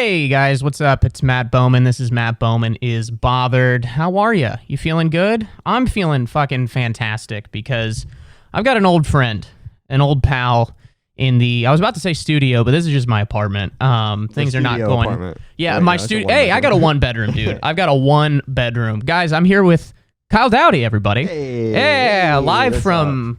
Hey guys, what's up? It's Matt Bowman. This is Matt Bowman is Bothered. How are you? You feeling good? I'm feeling fucking fantastic because I've got an old friend, an old pal in the, I was about to say studio, but this is just my apartment. Things are not going. Apartment. Yeah, right, my studio. Hey, I got a 1-bedroom, dude. I've got a 1-bedroom. Guys, I'm here with Kyle Doughty, everybody. Hey, live from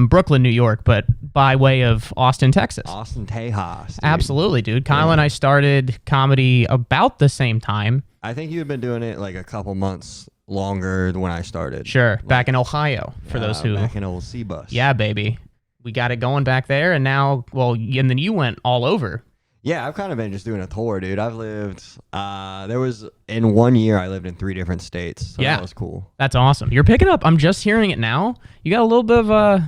Brooklyn, New York, but by way of Austin, Texas. Austin Tehaas. Dude. Absolutely, dude. Kyle and I started comedy about the same time. I think you've been doing it like a couple months longer than when I started. Sure, back in Ohio, for those who... Back in old C-Bus. Yeah, baby. We got it going back there, and now, and then you went all over. Yeah, I've kind of been just doing a tour, dude. I've lived, in 1 year, I lived in 3 different states. So yeah. That was cool. That's awesome. You're picking up, I'm just hearing it now. You got a little bit of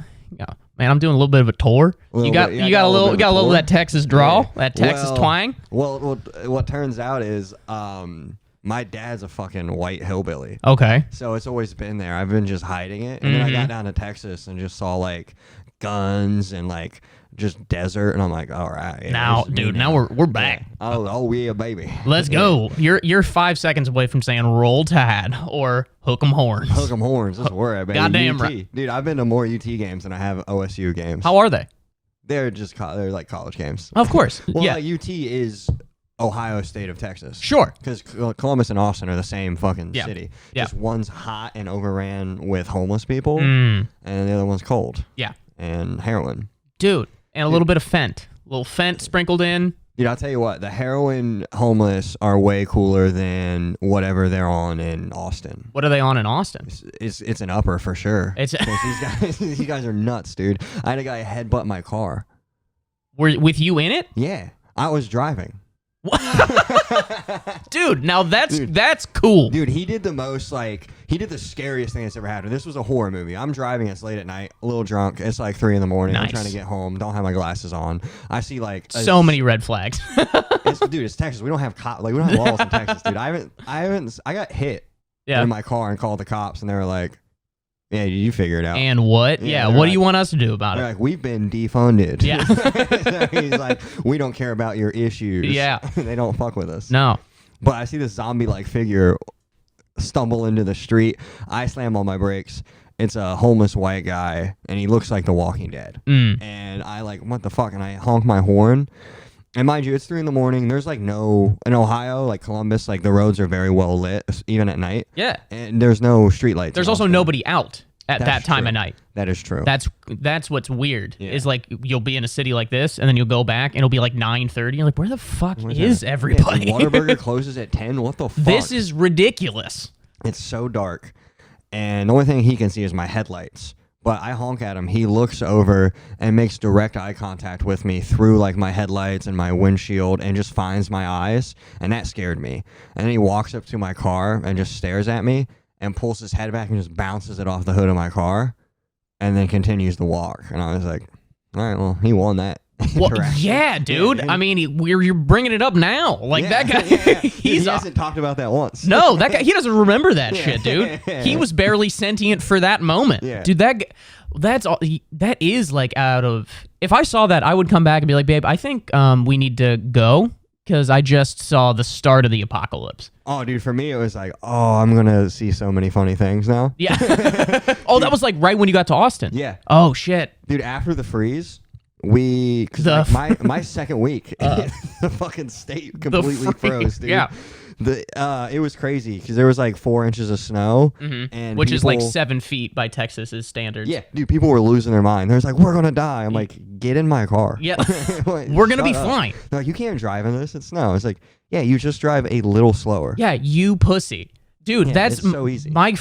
man, I'm doing a little bit of a tour. You got a little of that Texas drawl, that Texas twang. Well, what turns out is, my dad's a fucking white hillbilly. Okay. So it's always been there. I've been just hiding it. And then I got down to Texas and just saw like guns and like just desert, and I'm like, all right. Yeah, now, dude, now we're back. Yeah. Oh, yeah, baby. Let's go. You're 5 seconds away from saying Roll Tide or Hook 'em Horns. Hook 'em Horns. That's where I've been. Goddamn UT. right. Dude, I've been to more UT games than I have OSU games. How are they? They're just they're like college games. Of course. Well, yeah. Like UT is Ohio State of Texas. Sure. Because Columbus and Austin are the same fucking city. Yeah. Just one's hot and overran with homeless people, and the other one's cold. Yeah. And heroin. Dude. And a little bit of Fent. A little Fent sprinkled in. Dude, I'll tell you what, the heroin homeless are way cooler than whatever they're on in Austin. What are they on in Austin? It's an upper for sure. These guys are nuts, dude. I had a guy headbutt my car. Were with you in it? Yeah, I was driving. Dude, now that's cool. Dude, he did the scariest thing that's ever happened. This was a horror movie. I'm driving, it's late at night, a little drunk. It's like 3 a.m. Nice. I'm trying to get home, don't have my glasses on. I see like so many red flags. Dude, it's Texas. We don't have we don't have laws in Texas, dude. I got hit in my car and called the cops, and they were like, yeah, you figure it out. And what? Yeah, what do you want us to do about it? Like, we've been defunded. Yeah. So he's like, we don't care about your issues. Yeah. They don't fuck with us. No. But I see this zombie-like figure stumble into the street. I slam on my brakes. It's a homeless white guy, and he looks like The Walking Dead. And I like, what the fuck? And I honk my horn. And mind you, it's 3 a.m. There's like in Ohio, like Columbus, like the roads are very well lit, even at night. Yeah. And there's no street lights. There's also nobody out at that time of night. That is true. That's what's weird. Yeah. Is like you'll be in a city like this, and then you'll go back, and it'll be like 9:30. You're like, where the fuck is everybody? Yeah, Whataburger closes at 10. What the fuck? This is ridiculous. It's so dark, and the only thing he can see is my headlights. But I honk at him. He looks over and makes direct eye contact with me through like my headlights and my windshield, and just finds my eyes, and that scared me. And then he walks up to my car and just stares at me and pulls his head back and just bounces it off the hood of my car, and then continues to walk. And I was like, all right, well, he won that. Well, yeah, dude. Yeah, I mean, you're bringing it up now. Like that guy, he hasn't talked about that once. No, that guy, he doesn't remember that shit, dude. He was barely sentient for that moment. Yeah. Dude, that is like out of. If I saw that, I would come back and be like, babe, I think we need to go because I just saw the start of the apocalypse. Oh, dude, for me, it was like, oh, I'm going to see so many funny things now. Yeah. Oh, that was like right when you got to Austin. Yeah. Oh, shit. Dude, after the freeze, my second week, the fucking state completely froze, dude. Yeah. It was crazy because there was like 4 inches of snow, and which is like 7 feet by Texas's standards. Yeah, dude, people were losing their mind. They're like, "We're gonna die." I'm like, "Get in my car." Yeah, like, we're gonna be fine. They're like, you can't drive in this. It's snow. It's like, yeah, you just drive a little slower. Yeah, you pussy. Dude, that's so easy. I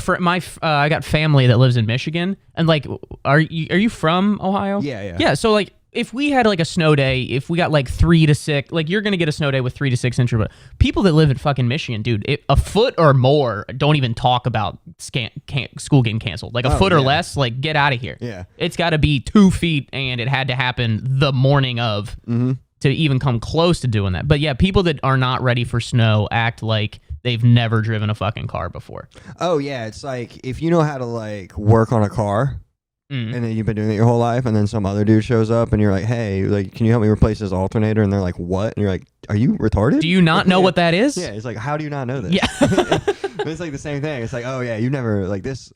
got family that lives in Michigan, and like, are you from Ohio? Yeah. Yeah, so like, if we had like a snow day, if we got like 3 to 6, like you're gonna get a snow day with 3 to 6 inches. But people that live in fucking Michigan, dude, a foot or more, don't even talk about school getting canceled. Like a foot or less, like get out of here. Yeah, it's got to be 2 feet, and it had to happen the morning of to even come close to doing that. But yeah, people that are not ready for snow act like they've never driven a fucking car before. Oh yeah, it's like if you know how to like work on a car, and then you've been doing it your whole life, and then some other dude shows up, and you're like, hey, like, can you help me replace this alternator? And they're like, what? And you're like, are you retarded? Do you not know what that is? Yeah, it's like, how do you not know this? Yeah. But it's like the same thing. It's like, oh yeah, you never, like, this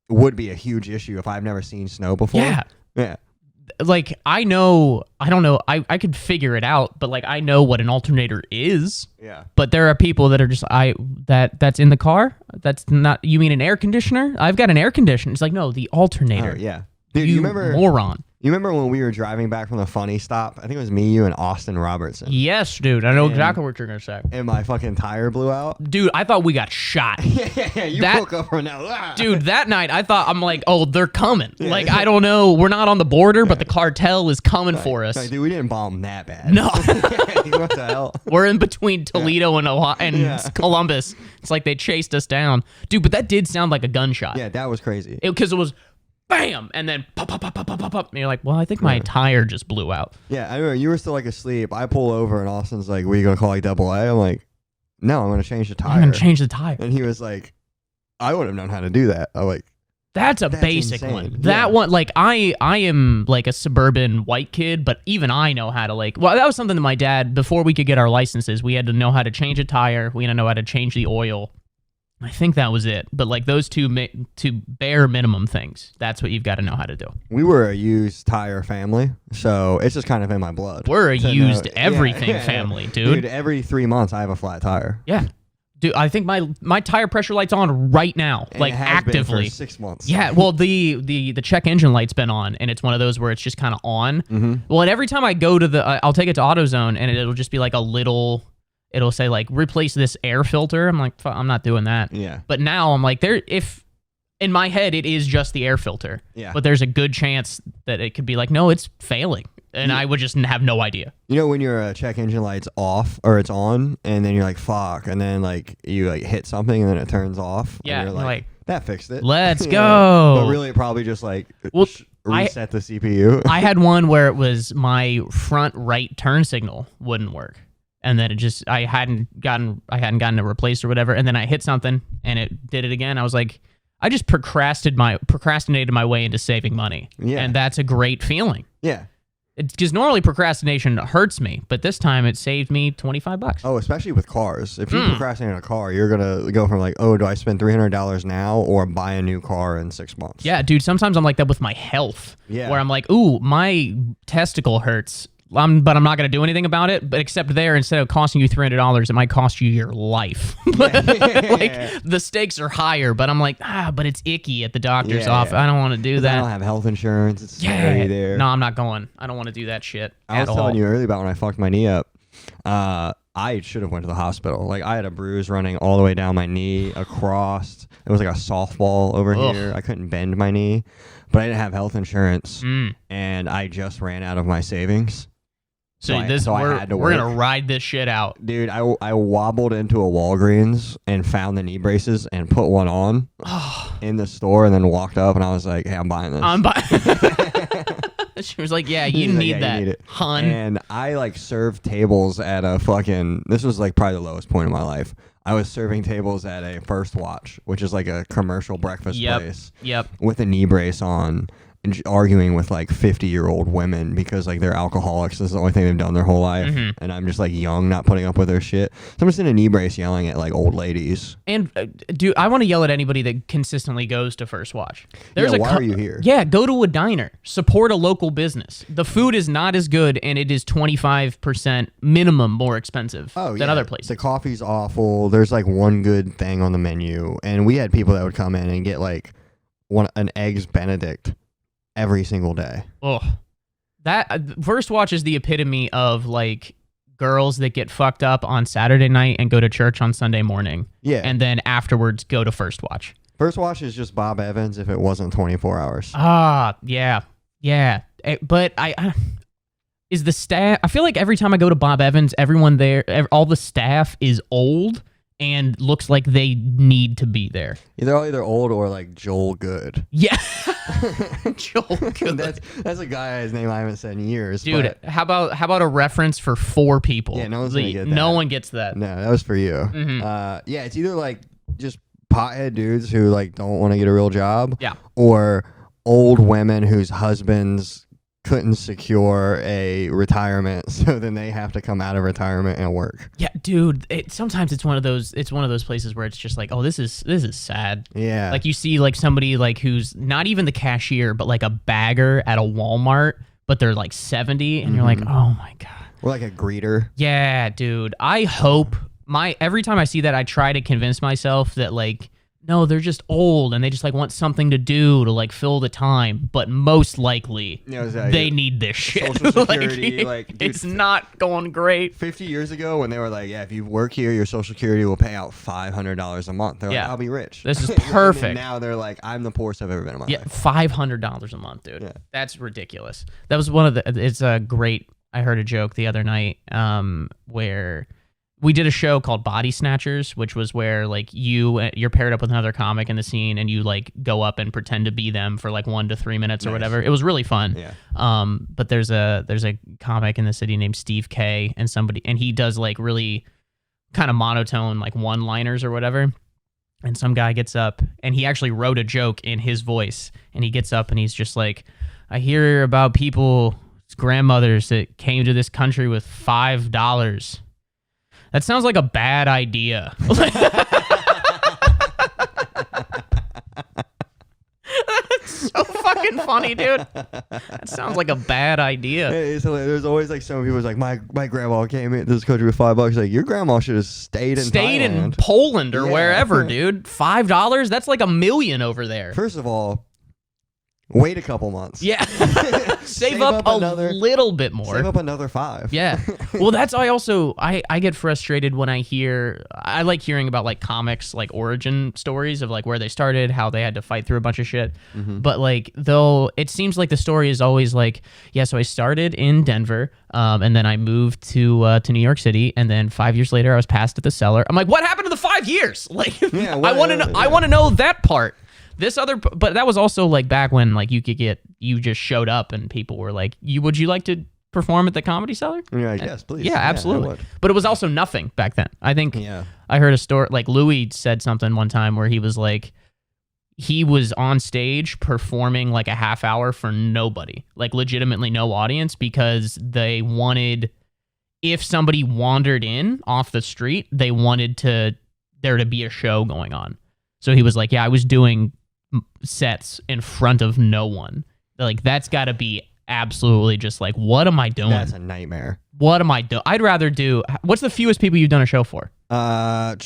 would be a huge issue if I've never seen snow before. Yeah. Like, I don't know, I could figure it out, but like, I know what an alternator is. Yeah. But there are people that are just, that's in the car? That's not, you mean an air conditioner? I've got an air conditioner. It's like, no, the alternator. Oh, yeah. Dude, you remember moron. You remember when we were driving back from the funny stop? I think it was me, you, and Austin Robertson. Yes, dude. I know exactly what you're going to say. And my fucking tire blew out. Dude, I thought we got shot. Yeah, you woke up from now. Dude, that night, I'm like, oh, they're coming. Yeah. Like, I don't know. We're not on the border, but the cartel is coming for us. Like, dude, we didn't bomb that bad. No. What the hell? We're in between Toledo and Columbus. It's like they chased us down. Dude, but that did sound like a gunshot. Yeah, that was crazy. Because it was... bam, and then pop, pop, pop, pop, pop, pop, pop. And you're like, well, I think my tire just blew out. Yeah, I remember you were still like asleep. I pull over and Austin's like, "Were you gonna call like AA?" I'm like, "No, I'm gonna change the tire." I'm gonna change the tire. And he was like, "I would have known how to do that." I'm like, that's basic insane. one. That one, like, I am like a suburban white kid, but even I know how to like. Well, that was something that my dad, before we could get our licenses, we had to know how to change a tire. We had to know how to change the oil. I think that was it. But like those two bare minimum things, that's what you've got to know how to do. We were a used tire family, so it's just kind of in my blood. We're a used everything family, dude. Dude, every 3 months I have a flat tire. Yeah. Dude, I think my tire pressure light's on right now, And like it has actively. been for 6 months. Yeah, well, the check engine light's been on, and it's one of those where it's just kind of on. Mm-hmm. Well, and every time I go to I'll take it to AutoZone, and it'll just be like a little... It'll say like replace this air filter. I'm like, I'm not doing that. Yeah. But now I'm like, if in my head it is just the air filter. Yeah. But there's a good chance that it could be like, no, it's failing, and I would just have no idea. You know when your check engine light's off or it's on, and then you're like, fuck, and then like you like hit something and then it turns off. Yeah. And you're like, that fixed it. Let's Yeah. go. But really, it probably just like reset the CPU. I had one where it was my front right turn signal wouldn't work. And then I hadn't gotten it replaced or whatever. And then I hit something and it did it again. I was like, I just procrastinated my way into saving money. Yeah. And that's a great feeling. Yeah. Because normally procrastination hurts me, but this time it saved me $25. Oh, especially with cars. If you procrastinate on a car, you're going to go from like, oh, do I spend $300 now or buy a new car in 6 months? Yeah, dude, sometimes I'm like that with my health. Yeah. Where I'm like, ooh, my testicle hurts. But I'm not going to do anything about it. But except there, instead of costing you $300, it might cost you your life. Like, the stakes are higher, but I'm like, but it's icky at the doctor's office. I don't want to do that. I don't have health insurance. It's scary there. No, I'm not going. I don't want to do that shit I was telling you earlier about when I fucked my knee up. I should have went to the hospital. Like, I had a bruise running all the way down my knee, across. It was like a softball over here. I couldn't bend my knee, but I didn't have health insurance, and I just ran out of my savings. So we're gonna ride this shit out, dude. I wobbled into a Walgreens and found the knee braces and put one on in the store, and then walked up and I was like, "Hey, I'm buying this." I'm buying. She was like, "Yeah, you need that, you need it. hun." And I like served tables at a fucking. This was like probably the lowest point of my life. I was serving tables at a First Watch, which is like a commercial breakfast place. Yep. With a knee brace on. And arguing with like 50-year-old women because like they're alcoholics. This is the only thing they've done their whole life. And I'm just like young, not putting up with their shit. So I'm just in a knee brace yelling at like old ladies. And dude, I want to yell at anybody that consistently goes to First Watch. Why are you here? Yeah, go to a diner. Support a local business. The food is not as good, and it is 25% minimum more expensive than other places. The coffee's awful. There's like one good thing on the menu. And we had people that would come in and get like an Eggs Benedict every single day. Oh, that First Watch is the epitome of like girls that get fucked up on Saturday night and go to church on Sunday morning. Yeah. And then afterwards go to First Watch. First Watch is just Bob Evans if it wasn't 24 hours. Yeah. But is the staff, I feel like every time I go to Bob Evans, everyone there, all the staff is old and looks like they need to be there. Yeah, they're all either old or like Joel Good. Yeah. Joel Good. That's a guy, his name I haven't said in years. Dude, how about a reference for 4 people? Yeah, no one's gonna get that. No one gets that. No, that was for you. Yeah, it's either like just pothead dudes who like don't want to get a real job. Yeah. Or old women whose husbands couldn't secure a retirement, so then they have to come out of retirement and work. Yeah, dude. Sometimes it's one of those places where it's just like, oh, this is sad. Yeah. Like you see like somebody like who's not even the cashier, but like a bagger at a Walmart, but they're like 70, and you're like, oh my god. Or like a greeter. Yeah, dude. I hope every time I see that, I try to convince myself that like, no, they're just old and they just like want something to do to like fill the time. But most likely, they need this shit. Social Security, dude, it's not going great. 50 years ago, when they were like, yeah, if you work here, your Social Security will pay out $500 a month. They're like, I'll be rich. This is perfect. And now they're like, I'm the poorest I've ever been in my life. $500 a month, dude. Yeah. That's ridiculous. That was one of the. It's a great. I heard a joke the other night where we did a show called Body Snatchers, which was where like you're paired up with another comic in the scene and you like go up and pretend to be them for like 1 to 3 minutes or whatever. It was really fun. Yeah. But there's a comic in the city named Steve K and he does like really kind of monotone like one-liners or whatever. And some guy gets up and he actually wrote a joke in his voice, and he gets up and he's just like, I hear about people's grandmothers that came to this country with $5. That sounds like a bad idea. That's so fucking funny, dude. That sounds like a bad idea. Hey, so there's always like some people who's like, my grandma came into this country with $5. Like, your grandma should have stayed in Poland or wherever, dude. $5? That's like $1 million over there. First of all, wait a couple months. Yeah. Save up a little bit more. Save up another $5. Yeah. Well, that's I get frustrated when I like hearing about like comics, like origin stories of like where they started, how they had to fight through a bunch of shit. Mm-hmm. But like, though it seems like the story is always like, yeah, so I started in Denver, and then I moved to New York City, and then 5 years later I was passed at the cellar. I'm like, what happened to the 5 years? Like, yeah, I want to know that part. But that was also like back when like you just showed up and people were like, would you like to perform at the Comedy Cellar? And you're like, yes, please. Yeah, absolutely. But it was also nothing back then. I think I heard a story, like Louis said something one time where he was like, he was on stage performing like a half hour for nobody, like legitimately no audience, because they wanted, if somebody wandered in off the street, they wanted there to be a show going on. So he was like, yeah, I was doing sets in front of no one. Like, that's got to be absolutely just like, what am I doing? That's a nightmare. What am I doing? I'd rather do. What's the fewest people you've done a show for? I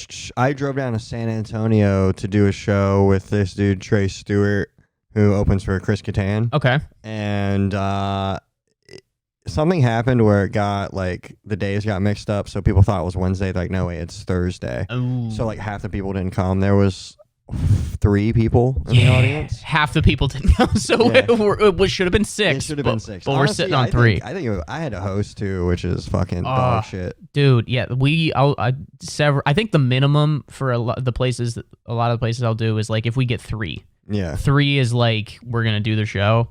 drove down to San Antonio to do a show with this dude Trey Stewart, who opens for Chris Kattan. Okay. And something happened where it got like the days got mixed up, so people thought it was Wednesday. Like, no way, it's Thursday. Ooh. So like half the people didn't come. There was 3 people in the audience. Half the people didn't come, so it should have been 6. It should have been 6. But honestly, we're sitting on 3. I think I had a host too, which is fucking dog shit. Dude, yeah, I think the minimum for a lot of the places I'll do is like if we get 3. Yeah. 3 is like we're gonna do the show,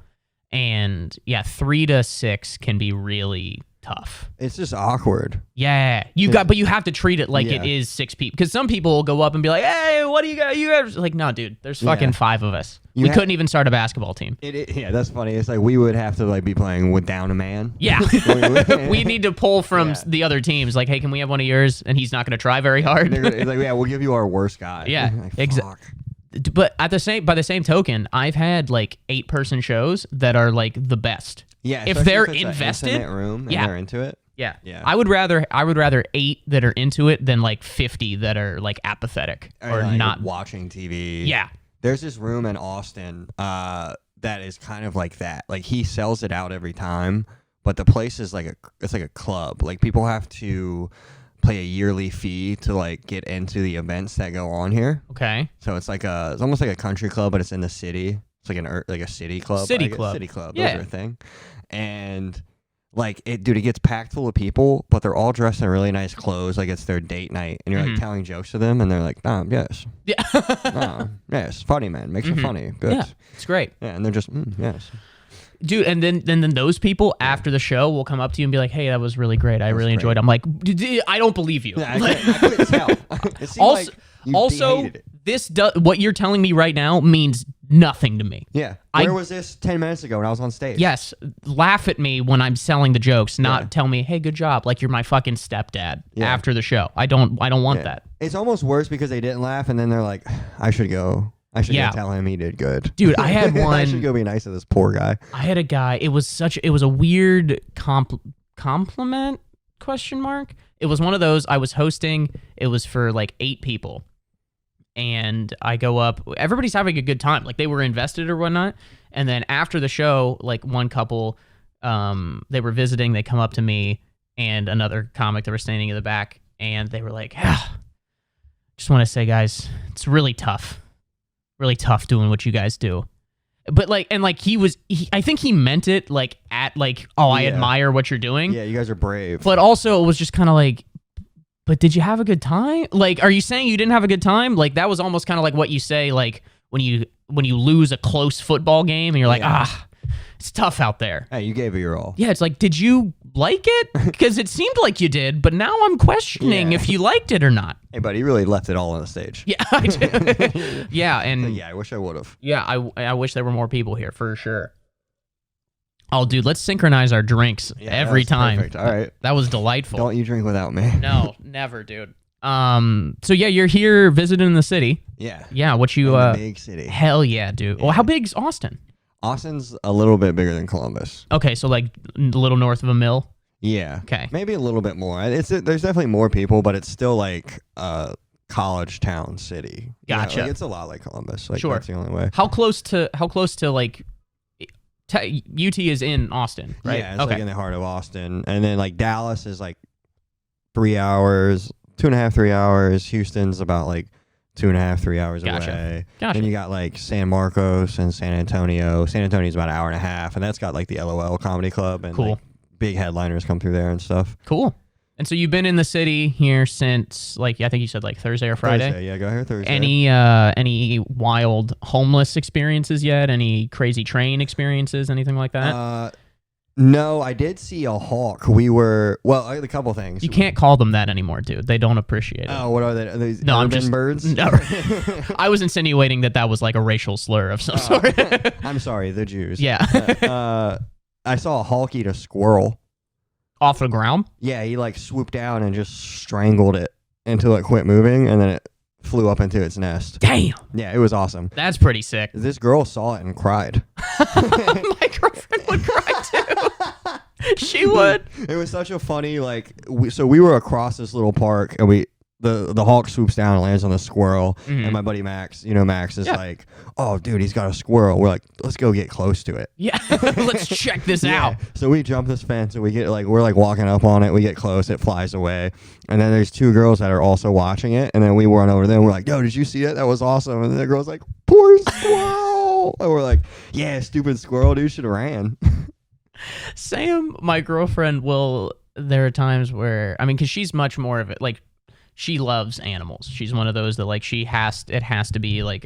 and 3 to 6 can be really tough. It's just awkward. Yeah, but you have to treat it like it is 6 people, because some people will go up and be like, "Hey, what do you got? You guys?" Like, no, dude, there's fucking 5 of us. We couldn't even start a basketball team. Yeah, that's funny. It's like we would have to like be playing with down a man. Yeah, we need to pull from the other teams. Like, hey, can we have one of yours? And he's not going to try very hard. It's like, yeah, we'll give you our worst guy. Yeah, like, exactly. But by the same token, I've had like 8-person shows that are like the best. Yeah, if they're invested, an intimate room and they're into it. Yeah. I would rather 8 that are into it than like 50 that are like apathetic or like not watching TV. Yeah. There's this room in Austin that is kind of like that. Like, he sells it out every time, but the place is like it's like a club. Like, people have to pay a yearly fee to like get into the events that go on here. Okay. So it's almost like a country club, but it's in the city. It's like a city club. City club. Those are a thing. And like it gets packed full of people, but they're all dressed in really nice clothes, like it's their date night, and you're like telling jokes to them, and they're like, yes, yes, funny man, makes it funny, good, yeah, it's great, yeah, and they're just yes, dude, and then those people after the show will come up to you and be like, hey, that was really great, I really enjoyed it. I'm like, I don't believe you. Yeah, I couldn't tell. It seemed also, like you hated it. what you're telling me right now means nothing to me. Yeah. Where was this 10 minutes ago when I was on stage? Yes, laugh at me when I'm selling the jokes, not tell me, hey, good job, like you're my fucking stepdad after the show. I don't want that. It's almost worse because they didn't laugh, and then they're like, I should go go tell him he did good. Dude, I had one. I should go be nice to this poor guy. I had a guy, it was a weird compliment, question mark. It was one of those, I was hosting, it was for like 8 people. And I go up, everybody's having a good time. Like they were invested or whatnot. And then after the show, like one couple, they were visiting, they come up to me and another comic that were standing in the back. And they were like, just want to say, guys, it's really tough doing what you guys do. But like, and like I think he meant it like I admire what you're doing. Yeah, you guys are brave. But also it was just kind of like, but did you have a good time? Like, are you saying you didn't have a good time? Like, that was almost kind of like what you say, like, when you lose a close football game and you're like, it's tough out there. Hey, you gave it your all. Yeah, it's like, did you like it? Because it seemed like you did, but now I'm questioning if you liked it or not. Hey, buddy, you really left it all on the stage. Yeah, I did. Yeah, and... Yeah, I wish I would have. Yeah, I wish there were more people here, for sure. Oh, dude, let's synchronize our drinks every time. Perfect. All right. That was delightful. Don't you drink without me. No, never, dude. So yeah, you're here visiting the city. Yeah. Yeah, what you big city. Hell yeah, dude. Well, how big's Austin? Austin's a little bit bigger than Columbus. Okay, so like a little north of a mill. Yeah. Okay. Maybe a little bit more. There's definitely more people, but it's still like a college town city. Gotcha. Like it's a lot like Columbus. Like sure. That's the only way. How close to like UT is in Austin, right? Yeah, it's like in the heart of Austin. And then like Dallas is like 3 hours, 2.5, 3 hours. Houston's about like 2.5, 3 hours away. Gotcha. Then you got like San Marcos and San Antonio. San Antonio's about an hour and a half, and that's got like the LOL Comedy Club and like, big headliners come through there and stuff. Cool. And so you've been in the city here since, like, I think you said like Thursday or Friday. Thursday, yeah, go here Thursday. Any wild homeless experiences yet? Any crazy train experiences? Anything like that? No, I did see a hawk. We were a couple things. You can't call them that anymore, dude. They don't appreciate it. Oh, what are they? Are these no, I'm just birds. No, I was insinuating that was like a racial slur of some sort. I'm sorry, the Jews. Yeah. I saw a hawk eat a squirrel. Off the ground? Yeah, he like swooped down and just strangled it until it quit moving, and then it flew up into its nest. Damn. Yeah, it was awesome. That's pretty sick. This girl saw it and cried. My girlfriend would cry too. She would. It was such a funny, like, so we were across this little park, and the hawk swoops down and lands on the squirrel, and my buddy Max, Max is like, oh, dude, he's got a squirrel. We're like, let's go get close to it. Yeah, let's check this out. So we jump this fence, and we get we're like walking up on it. We get close, it flies away, and then there's 2 girls that are also watching it, and then we run over there, and we're like, yo, did you see it? That was awesome. And then the girl's like, poor squirrel. And we're like, yeah, stupid squirrel, dude, should have ran. Sam, my girlfriend, there are times where, I mean, because she's much more of it, like, she loves animals. She's one of those that, like, it has to be like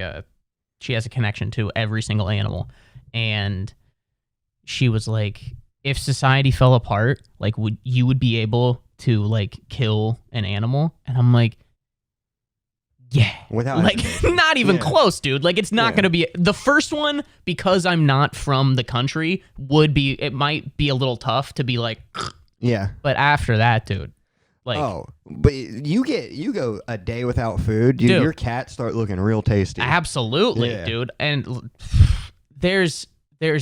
she has a connection to every single animal. And she was like, if society fell apart, like, you would be able to, like, kill an animal? And I'm like, yeah. Without like, not even close, dude. Like, it's not going to be the first one, because I'm not from the country, it might be a little tough to be like, yeah. But after that, dude. Like, but you go a day without food, dude, your cats start looking real tasty. Absolutely, dude. And there's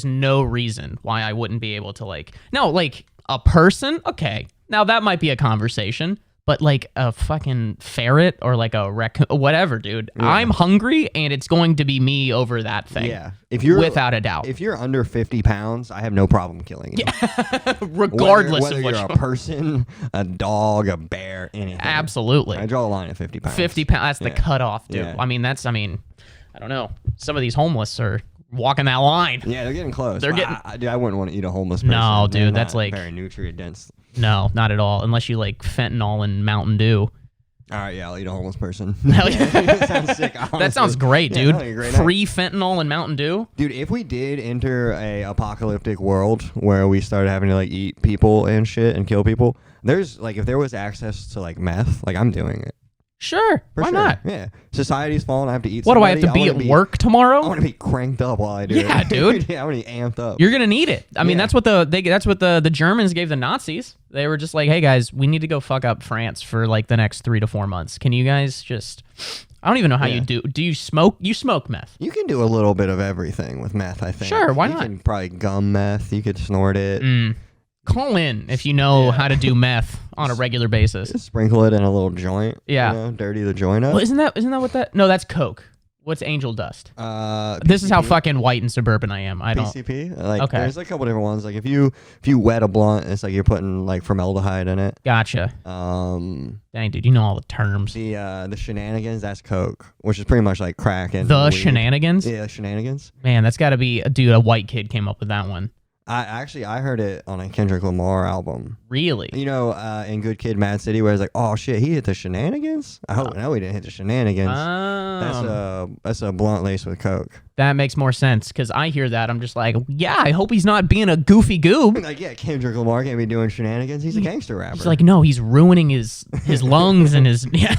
no reason why I wouldn't be able to, like, no, like a person, okay, now that might be a conversation, but like a fucking ferret or like a raccoon, whatever, dude. Yeah. I'm hungry, and it's going to be me over that thing. Yeah, without a doubt. If you're under 50 pounds, I have no problem killing you. Yeah. Regardless whether of what you're a person, a dog, a bear, anything. Absolutely. I draw a line at 50 pounds. 50 pounds. That's the cutoff, dude. Yeah. I mean, I don't know. Some of these homeless are walking that line. Yeah, they're getting close. Dude, I wouldn't want to eat a homeless person. No, dude, that's like very nutrient dense. No, not at all. Unless you like fentanyl and Mountain Dew. All right, yeah, I'll eat a homeless person. Hell yeah. That sounds sick, honestly. That sounds great, dude. Yeah, great Free fentanyl and Mountain Dew. Dude, if we did enter a apocalyptic world where we started having to like eat people and shit and kill people, there's like, if there was access to like meth, like, I'm doing it. Sure. For Why sure. not? Yeah. Society's falling. I have to eat What do I somebody. have to be wanna at work tomorrow? I want to be cranked up while I do Yeah, it. dude. Yeah, I want to be amped up. You're gonna need it. I mean, Yeah. that's what the Germans gave the Nazis. They were just like, hey guys, we need to go fuck up France for like the next 3 to 4 months. Can you guys just? I don't even know how you do. Do you smoke? You smoke meth? You can do a little bit of everything with meth, I think. Sure, why you not? You can probably gum meth. You could snort it. Call in if you know how to do meth on a regular basis. Sprinkle it in a little joint. Yeah. You know, dirty the joint up. Well, isn't that what that? No, that's coke. What's angel dust? This is how fucking white and suburban I am. I don't. PCP. Like, Okay. there's a couple different ones. Like if you wet a blunt, it's like you're putting like formaldehyde in it. Gotcha. Dang, dude, you know all the terms. The shenanigans, that's coke, which is pretty much like crack and The weed. shenanigans. Yeah, shenanigans. Man, that's got to be a white kid came up with that one. I heard it on a Kendrick Lamar album. Really? You know, in Good Kid, Mad City, where it's like, oh shit, he hit the shenanigans. I hope no, he didn't hit the shenanigans. That's a blunt laced with coke. That makes more sense because I hear that I'm just like, yeah, I hope he's not being a goofy goob. Like, yeah, Kendrick Lamar can't be doing shenanigans. He's a gangster rapper. He's like, no, he's ruining his lungs and his. Yeah,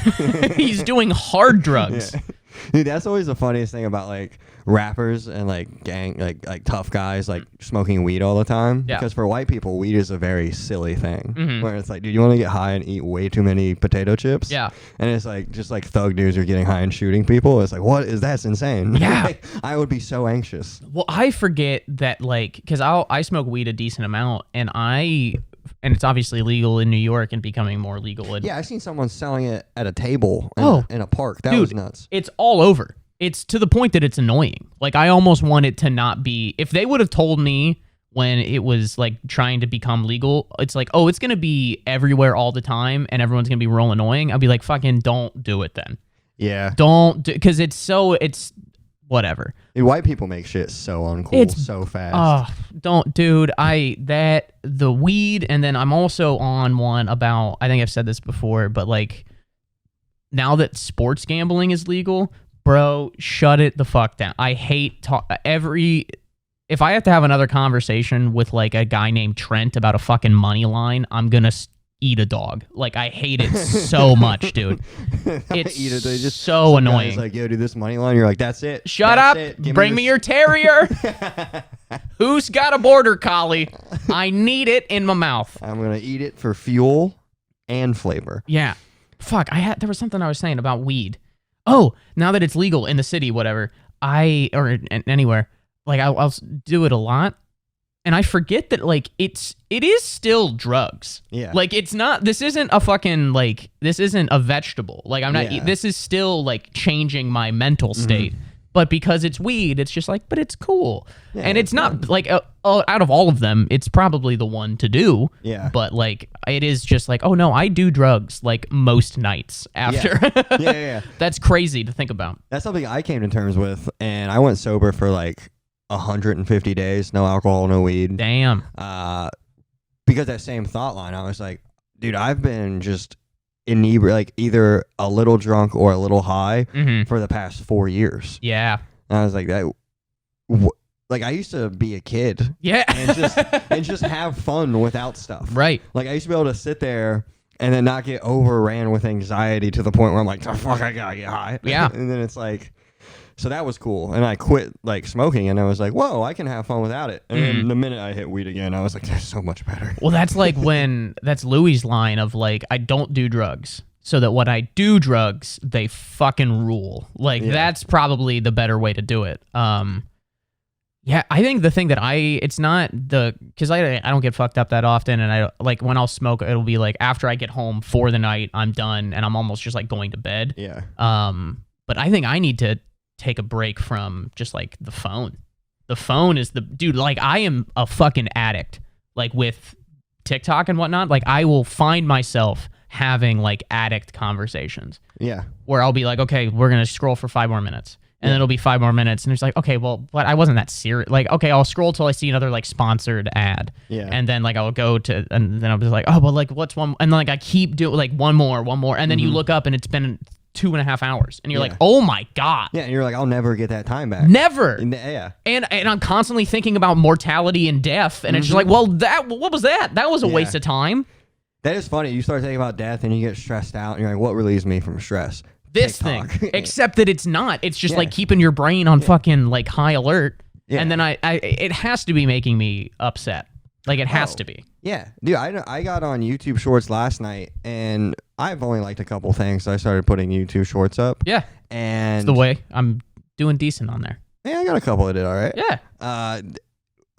he's doing hard drugs. Yeah. Dude, that's always the funniest thing about like rappers and like gang like tough guys like smoking weed all the time. Yeah. Because for white people, weed is a very silly thing. Mhm. Where it's like, dude, you want to get high and eat way too many potato chips? Yeah. And it's like just like thug dudes are getting high and shooting people. It's like, what is that's insane? Yeah. Like, I would be so anxious. Well, I forget that like because I smoke weed a decent amount and it's obviously legal in New York and becoming more legal. Yeah, I seen someone selling it at a table in a park. That dude, was nuts. It's all over. It's to the point that it's annoying. Like I almost want it to not be. If they would have told me when it was like trying to become legal, it's like, oh, it's gonna be everywhere all the time and everyone's gonna be real annoying. I'd be like, fucking don't do it then. Yeah. Don't do because it's whatever. Dude, white people make shit so uncool so fast. Oh, don't, dude. The weed, and then I'm also on one about. I think I've said this before, but like now that sports gambling is legal, bro, shut it the fuck down. I hate if I have to have another conversation with like a guy named Trent about a fucking money line, I'm gonna eat a dog. Like I hate it so much, dude. It's so annoying. It's like, yo, dude, this money line. You're like, that's it. Shut That's up. it. Bring me your terrier. Who's got a border collie? I need it in my mouth. I'm gonna eat it for fuel and flavor. Yeah. Fuck. There was something I was saying about weed. Oh, now that it's legal in the city, whatever. Anywhere. Like I'll do it a lot. And I forget that like it is still drugs. Yeah. Like it's not. This isn't a fucking like. This isn't a vegetable. Like I'm not. Yeah. This is still like changing my mental state. But because it's weed, it's just like. But it's cool. Yeah, and it's not like out of all of them, it's probably the one to do. Yeah. But like it is just like, oh no, I do drugs like most nights after. Yeah. That's crazy to think about. That's something I came to terms with, and I went sober for like 150 days, no alcohol, no weed. Damn. Because that same thought line, I was like, dude, I've been just inebriated, like either a little drunk or a little high for the past 4 years. Yeah. And I was like, like I used to be a kid, Yeah. and just have fun without stuff. Right. Like I used to be able to sit there and then not get overran with anxiety to the point where I'm like, oh, fuck, I gotta get high. Yeah. And then it's like. So that was cool, and I quit like smoking, and I was like, "Whoa, I can have fun without it." And then the minute I hit weed again, I was like, "That's so much better." Well, that's like that's Louis' line of like, I don't do drugs, so that when I do drugs, they fucking rule. Like that's probably the better way to do it. Yeah, I think the thing that it's not because I don't get fucked up that often, and I like when I'll smoke, it'll be like after I get home for the night, I'm done, and I'm almost just like going to bed. Yeah. But I think I need to take a break from just like the phone. The phone is dude, like I am a fucking addict. Like with TikTok and whatnot, like I will find myself having like addict conversations. Yeah. Where I'll be like, okay, we're going to scroll for 5 more minutes. And then it'll be 5 more minutes. And it's like, okay, well, but I wasn't that serious. Like, okay, I'll scroll till I see another like sponsored ad. Yeah. And then like I'll go to, and then I'll be like, oh, well, like what's one? And then like I keep doing like one more. And then you look up and it's been 2.5 hours. And you're like, oh my God. Yeah. And you're like, I'll never get that time back. Never. Yeah. And I'm constantly thinking about mortality and death. And it's just like, well, what was that? That was a waste of time. That is funny. You start thinking about death and you get stressed out and you're like, what relieves me from stress? This TikTok. thing. Except that it's not. It's just like keeping your brain on fucking like high alert. Yeah. And then it has to be making me upset. Like it has to be. Yeah. Dude, I got on YouTube Shorts last night and I've only liked a couple things, so I started putting YouTube Shorts up. Yeah. And it's the way. I'm doing decent on there. Yeah, I got a couple that did all right. Yeah.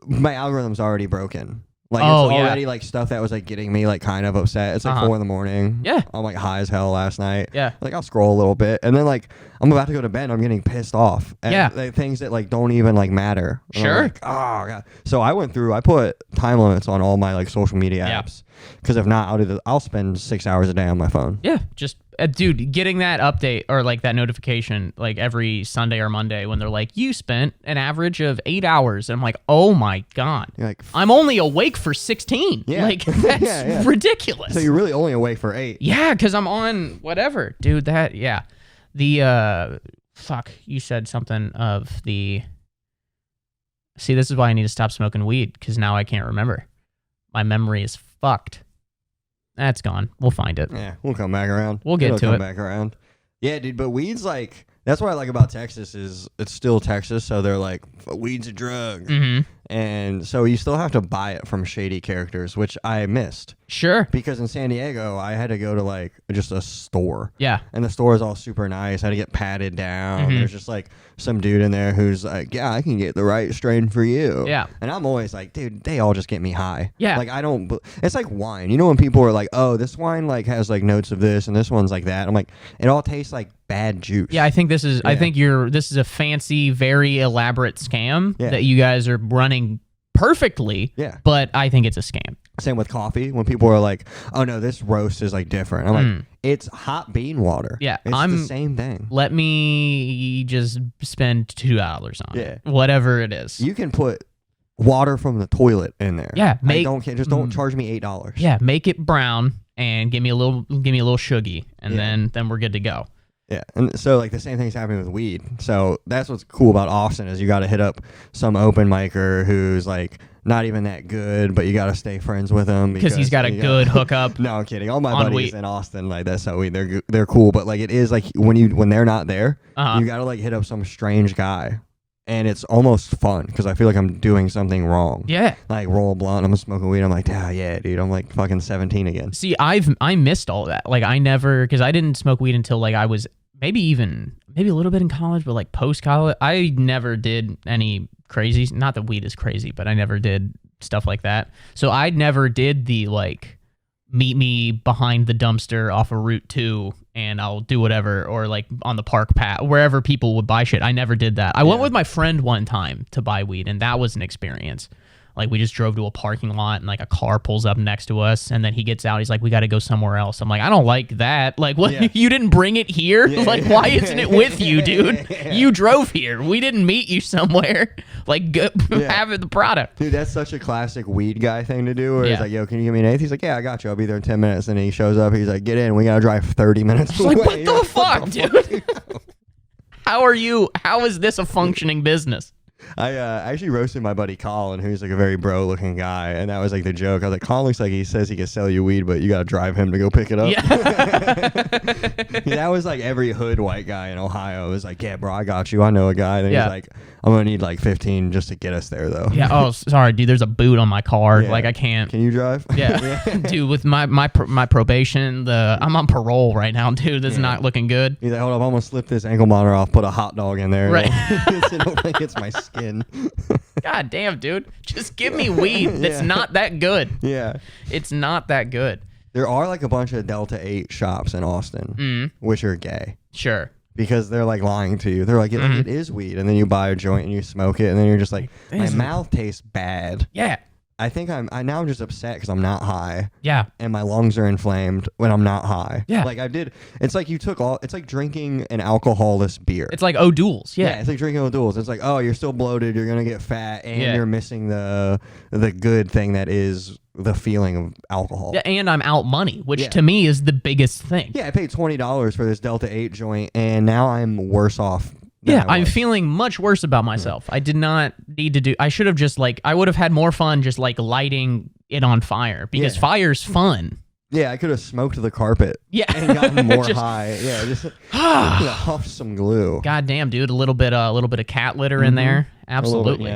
My algorithm's already broken. Like, it's already, like, stuff that was, like, getting me, like, kind of upset. It's, like, 4 in the morning. Yeah. I'm, like, high as hell last night. Yeah. Like, I'll scroll a little bit. And then, like, I'm about to go to bed and I'm getting pissed off at like, things that, like, don't even, like, matter. And sure. I'm like, oh, God. So I went through, I put time limits on all my, like, social media apps. Because if not, I'll spend 6 hours a day on my phone. Yeah. Just, dude, getting that update or, like, that notification, like, every Sunday or Monday when they're like, you spent an average of 8 hours. And I'm like, oh, my God. You're like, I'm only awake for 16. Yeah. Like, that's ridiculous. So you're really only awake for 8. Yeah, because I'm on whatever. Dude, the, fuck, you said something of the, see, this is why I need to stop smoking weed, because now I can't remember. My memory is fucked. That's gone. We'll find it. Yeah, we'll come back around. We'll get to come it. back around. Yeah, dude, but weed's like, that's what I like about Texas is it's still Texas, so they're like, weed's a drug. Mm-hmm. And so you still have to buy it from shady characters, which I missed. Sure. Because in San Diego, I had to go to like just a store. Yeah. And the store is all super nice. I had to get patted down. Mm-hmm. There's just like some dude in there who's like, yeah, I can get the right strain for you. Yeah. And I'm always like, dude, they all just get me high. Yeah. Like I don't, it's like wine. You know when people are like, oh, this wine like has like notes of this and this one's like that. I'm like, it all tastes like bad juice. Yeah, I think this is, this is a fancy, very elaborate scam that you guys are running perfectly. Yeah. But I think it's a scam. Same with coffee. When people are like, "Oh no, this roast is like different," I'm like, "It's hot bean water. Yeah, it's the same thing. Let me just spend $2 on it, whatever it is. You can put water from the toilet in there. Yeah, don't charge me $8. Yeah, make it brown and give me a little shuggy, and then we're good to go. Yeah, and so like the same thing's happening with weed. So that's what's cool about Austin is you got to hit up some open micer who's like not even that good, but you got to stay friends with him because he's got a good hookup. No, I'm kidding. All my buddies in Austin like that's so they're cool, but like it is like when they're not there, you got to like hit up some strange guy. And it's almost fun because I feel like I'm doing something wrong. Yeah. Like roll a blunt, I'm smoking weed. I'm like, yeah, dude, I'm like fucking 17 again. See, I missed all that. Like because I didn't smoke weed until like I was maybe a little bit in college, but like post college, I never did any crazy. Not that weed is crazy, but I never did stuff like that. So I never did the like meet me behind the dumpster off of Route 2 and I'll do whatever, or like on the park path, wherever people would buy shit. I never did that. I went with my friend one time to buy weed, and that was an experience. Like, we just drove to a parking lot, and like a car pulls up next to us, and then he gets out. He's like, we got to go somewhere else. I'm like, I don't like that. Like, what? Yeah. You didn't bring it here? Yeah, like, why isn't it with you, dude? You drove here. We didn't meet you somewhere. Like, go have the product. Dude, that's such a classic weed guy thing to do. Where he's like, yo, can you give me an eighth? He's like, yeah, I got you. I'll be there in 10 minutes. And he shows up. He's like, get in. We got to drive 30 minutes away. Like, what the fuck, dude? How is this a functioning business? I actually roasted my buddy Colin, who's like a very bro looking guy, and that was like the joke. I was like, Colin looks like he says he can sell you weed, but you gotta drive him to go pick it up. Yeah. That was like every hood white guy in Ohio was like, yeah, bro, I got you. I know a guy. And he's like, I'm gonna need like 15 just to get us there though. Yeah. Oh, sorry, dude. There's a boot on my car. Yeah. Like I can't. Can you drive? Yeah. Dude, with my probation, I'm on parole right now, dude. This is not looking good. He's like, hold up, I'm gonna slip this ankle monitor off, put a hot dog in there. Right. It'll like it's my skin. God damn, dude. Just give me weed. That's not that good. Yeah. It's not that good. There are like a bunch of Delta 8 shops in Austin, which are gay. Sure. Because they're like lying to you. They're like, it is weed. And then you buy a joint and you smoke it. And then you're just like, my mouth tastes bad. Yeah. I think I'm just upset because I'm not high. Yeah. And my lungs are inflamed when I'm not high. Yeah. Like it's like it's like drinking an alcoholless beer. It's like O'Doul's. Yeah. It's like drinking O'Doul's. It's like, oh, you're still bloated. You're going to get fat. And you're missing the good thing that is the feeling of alcohol. Yeah. And I'm out money, which to me is the biggest thing. Yeah. I paid $20 for this Delta 8 joint and now I'm worse off. Yeah, I'm feeling much worse about myself. I did not need to I should have just I would have had more fun just like lighting it on fire because fire's fun. Yeah, I could have smoked the carpet. Yeah. And gotten more high. Yeah, just huff some glue. God damn, dude, a little bit of cat litter in there. Absolutely.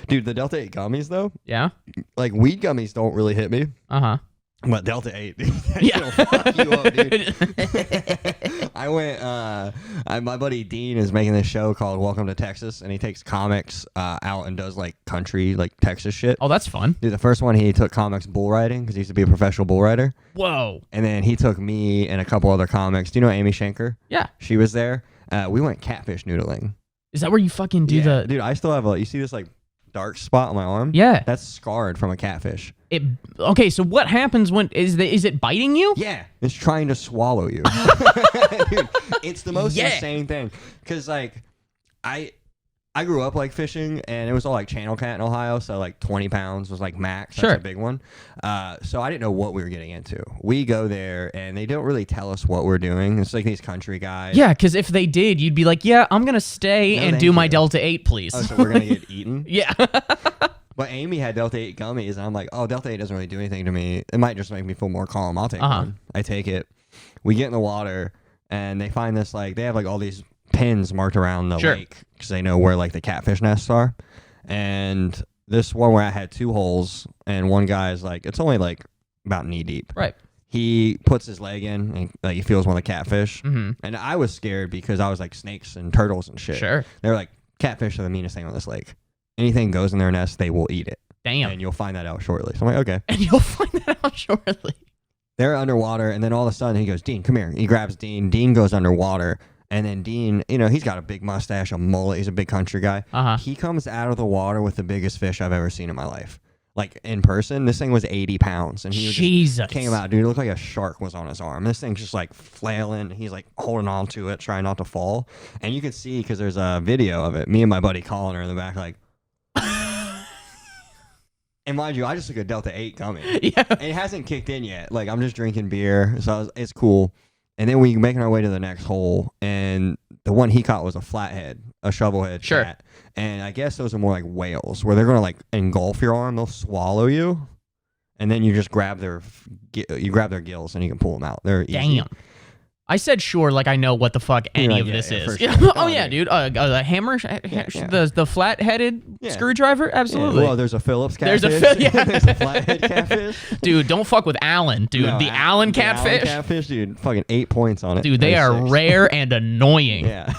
Dude, the Delta 8 gummies though. Yeah. Like weed gummies don't really hit me. Uh-huh. But Delta 8, dude, Yeah. fuck you up, dude. I went, my buddy Dean is making this show called Welcome to Texas, and he takes comics out and does like country, like Texas shit. Oh, that's fun. Dude, the first one he took comics bull riding because he used to be a professional bull rider. Whoa. And then he took me and a couple other comics. Do you know Amy Schenker? Yeah. She was there. We went catfish noodling. Is that where you fucking do the... Dude, I still have you see this like dark spot on my arm? Yeah. That's scarred from a catfish. Okay, so what happens when is it biting you? Yeah, it's trying to swallow you. Dude, it's the most insane thing. Because like I grew up like fishing, and it was all like channel cat in Ohio, so like 20 pounds was like max. That's a big one. So I didn't know what we were getting into. We go there, and they don't really tell us what we're doing. It's like these country guys. Yeah, because if they did, you'd be like, yeah, I'm gonna stay and do my Delta 8, please. Oh, so we're gonna get eaten? Yeah. But Amy had Delta 8 gummies, and I'm like, oh, Delta 8 doesn't really do anything to me. It might just make me feel more calm. I'll take one. I take it. We get in the water, and they find this, like, they have, like, all these pins marked around the lake because they know where, like, the catfish nests are. And this one where I had 2 holes, and one guy's, like, it's only, like, about knee deep. Right. He puts his leg in, and like, he feels one of the catfish. Mm-hmm. And I was scared because I was, like, snakes and turtles and shit. Sure. They were like, catfish are the meanest thing on this lake. Anything goes in their nest, they will eat it. Damn. And you'll find that out shortly. So I'm like, okay. And you'll find that out shortly. They're underwater, and then all of a sudden he goes, Dean, come here. He grabs Dean. Dean goes underwater, and then Dean, you know, he's got a big mustache, a mullet. He's a big country guy. He comes out of the water with the biggest fish I've ever seen in my life. Like, in person, this thing was 80 pounds. And he just came out, dude. It looked like a shark was on his arm. This thing's just, like, flailing. He's, like, holding on to it, trying not to fall. And you can see, because there's a video of it, me and my buddy Colin are in the back, like... And mind you, I just took a Delta 8 gummy. Yeah. And it hasn't kicked in yet. Like, I'm just drinking beer, so it's cool. And then we making our way to the next hole, and the one he caught was a flathead, a shovelhead cat. And I guess those are more like whales, where they're going to, like, engulf your arm. They'll swallow you, and then you just grab their gills, and you can pull them out. They're easy. Damn. I said sure, like I know what the fuck any of this is. Sure. Oh yeah, dude. The hammer, the flat-headed screwdriver, absolutely. Yeah. Well, there's a Phillips catfish. There's a flathead catfish. Dude, don't fuck with Allen, dude. No, the Allen catfish. Allen catfish, dude. Fucking 8 points on it. Dude, they are rare and annoying. Yeah.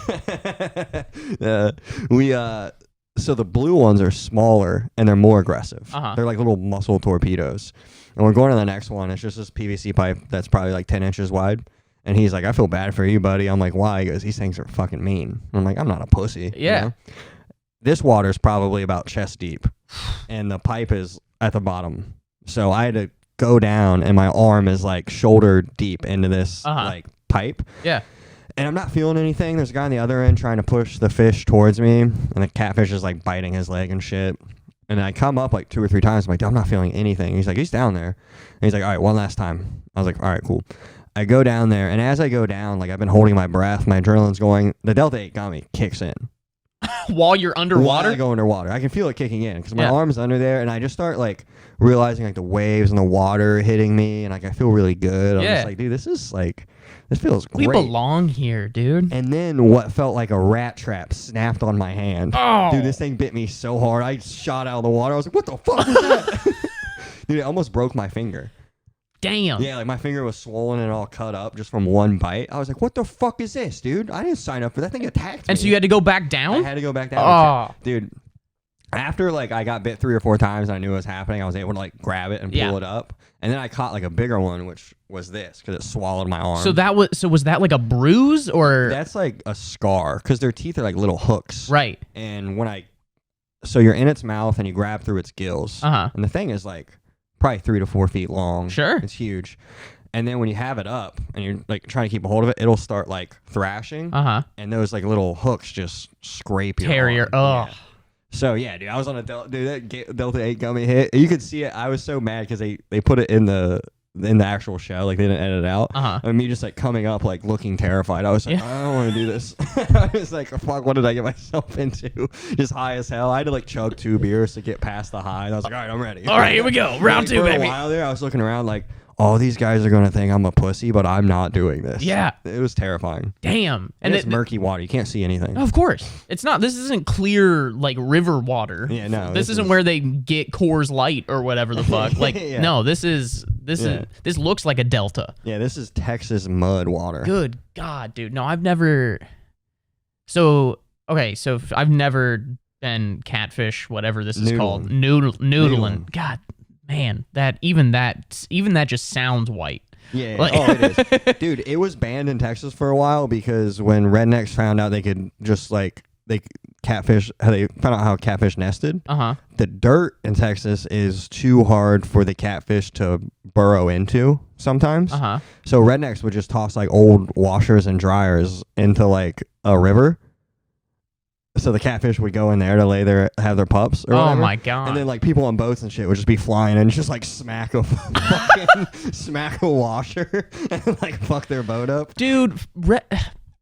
So the blue ones are smaller and they're more aggressive. They're like little muscle torpedoes. And we're going to the next one. It's just this PVC pipe that's probably like 10 inches wide. And he's like, I feel bad for you, buddy. I'm like, why? He goes, these things are fucking mean. And I'm like, I'm not a pussy. Yeah. You know? This water's probably about chest deep. And the pipe is at the bottom. So I had to go down, and my arm is like shoulder deep into this like pipe. Yeah. And I'm not feeling anything. There's a guy on the other end trying to push the fish towards me. And the catfish is like biting his leg and shit. And I come up like 2 or 3 times. I'm like, I'm not feeling anything. He's like, he's down there. And he's like, all right, one last time. I was like, all right, cool. I go down there, and as I go down, like, I've been holding my breath, my adrenaline's going, the Delta 8 gummy kicks in. While you're underwater? While I go underwater. I can feel it kicking in, because my arm's under there, and I just start, like, realizing, like, the waves and the water hitting me, and, like, I feel really good. I'm just like, dude, this is, like, this feels great. We belong here, dude. And then what felt like a rat trap snapped on my hand. Oh. Dude, this thing bit me so hard, I shot out of the water. I was like, what the fuck is that? Dude, it almost broke my finger. Damn. Yeah, like my finger was swollen and all cut up just from one bite. I was like, what the fuck is this, dude? I didn't sign up for that. Thing attacked me. And so you had to go back down? I had to go back down. Oh. Dude, after like I got bit 3 or 4 times and I knew it was happening, I was able to like grab it and pull it up. And then I caught like a bigger one, which was this, because it swallowed my arm. So was that like a bruise or? That's like a scar, because their teeth are like little hooks. Right. And so you're in its mouth and you grab through its gills. And the thing is like probably 3 to 4 feet long. Sure. It's huge. And then when you have it up and you're like trying to keep a hold of it, it'll start like thrashing. And those like little hooks just scrape your arm. Oh. Yeah. So yeah, dude, I was on a Delta 8 gummy hit. You could see it. I was so mad because they put it in the actual show, like they didn't edit it out. And me just like coming up, like looking terrified. I was like, I don't want to do this. I was like, fuck, what did I get myself into? Just high as hell. I had to like chug 2 beers to get past the high. And I was like, all right, I'm ready. All right, here we go. Round 2, baby. For a while there, I was looking around like all these guys are going to think I'm a pussy, but I'm not doing this. Yeah. It was terrifying. Damn. And it's murky water. You can't see anything. Of course. It's not. This isn't clear, like, river water. Yeah, no. This isn't where they get Coors Light or whatever the fuck. Like, Yeah. no, this looks like a delta. Yeah, this is Texas mud water. Good God, dude. No, I've never. So I've never been catfish, whatever this is called. Noodling. God, man, that just sounds white. Yeah, Like- it is. Dude, it was banned in Texas for a while because when rednecks found out they could just catfish, how they found out how catfish nested. The dirt in Texas is too hard for the catfish to burrow into sometimes. So rednecks would just toss like old washers and dryers into like a river. So the catfish would go in there to have their pups or whatever. My God. And then like people on boats and shit would just be flying and just like smack a washer and like fuck their boat up. Dude,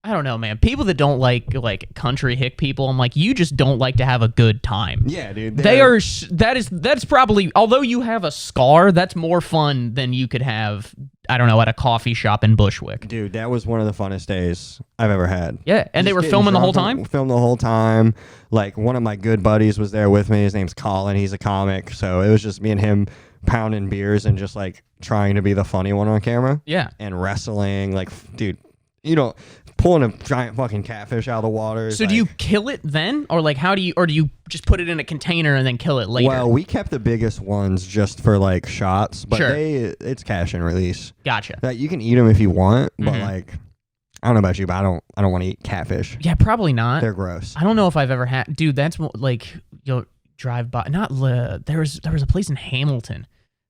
I don't know, man. People that don't like country hick people, I'm like, you just don't like to have a good time. Yeah, dude. That's probably, although you have a scar, that's more fun than you could have, I don't know, at a coffee shop in Bushwick. Dude, that was one of the funnest days I've ever had. Yeah, and they were filming the whole time? Filmed the whole time. Like, one of my good buddies was there with me. His name's Colin. He's a comic. So it was just me and him pounding beers and just, like, trying to be the funny one on camera. Yeah. And wrestling. Like, dude, pulling a giant fucking catfish out of the water. So do you kill it then? Or, like, do you just put it in a container and then kill it later? Well, we kept the biggest ones just for, like, shots. But Sure. it's cash and release. Gotcha. That you can eat them if you want, but, like... I don't know about you, but I don't want to eat catfish. Yeah, probably not. They're gross. I don't know if I've ever had. Dude, that's like you'll drive by. There was a place in Hamilton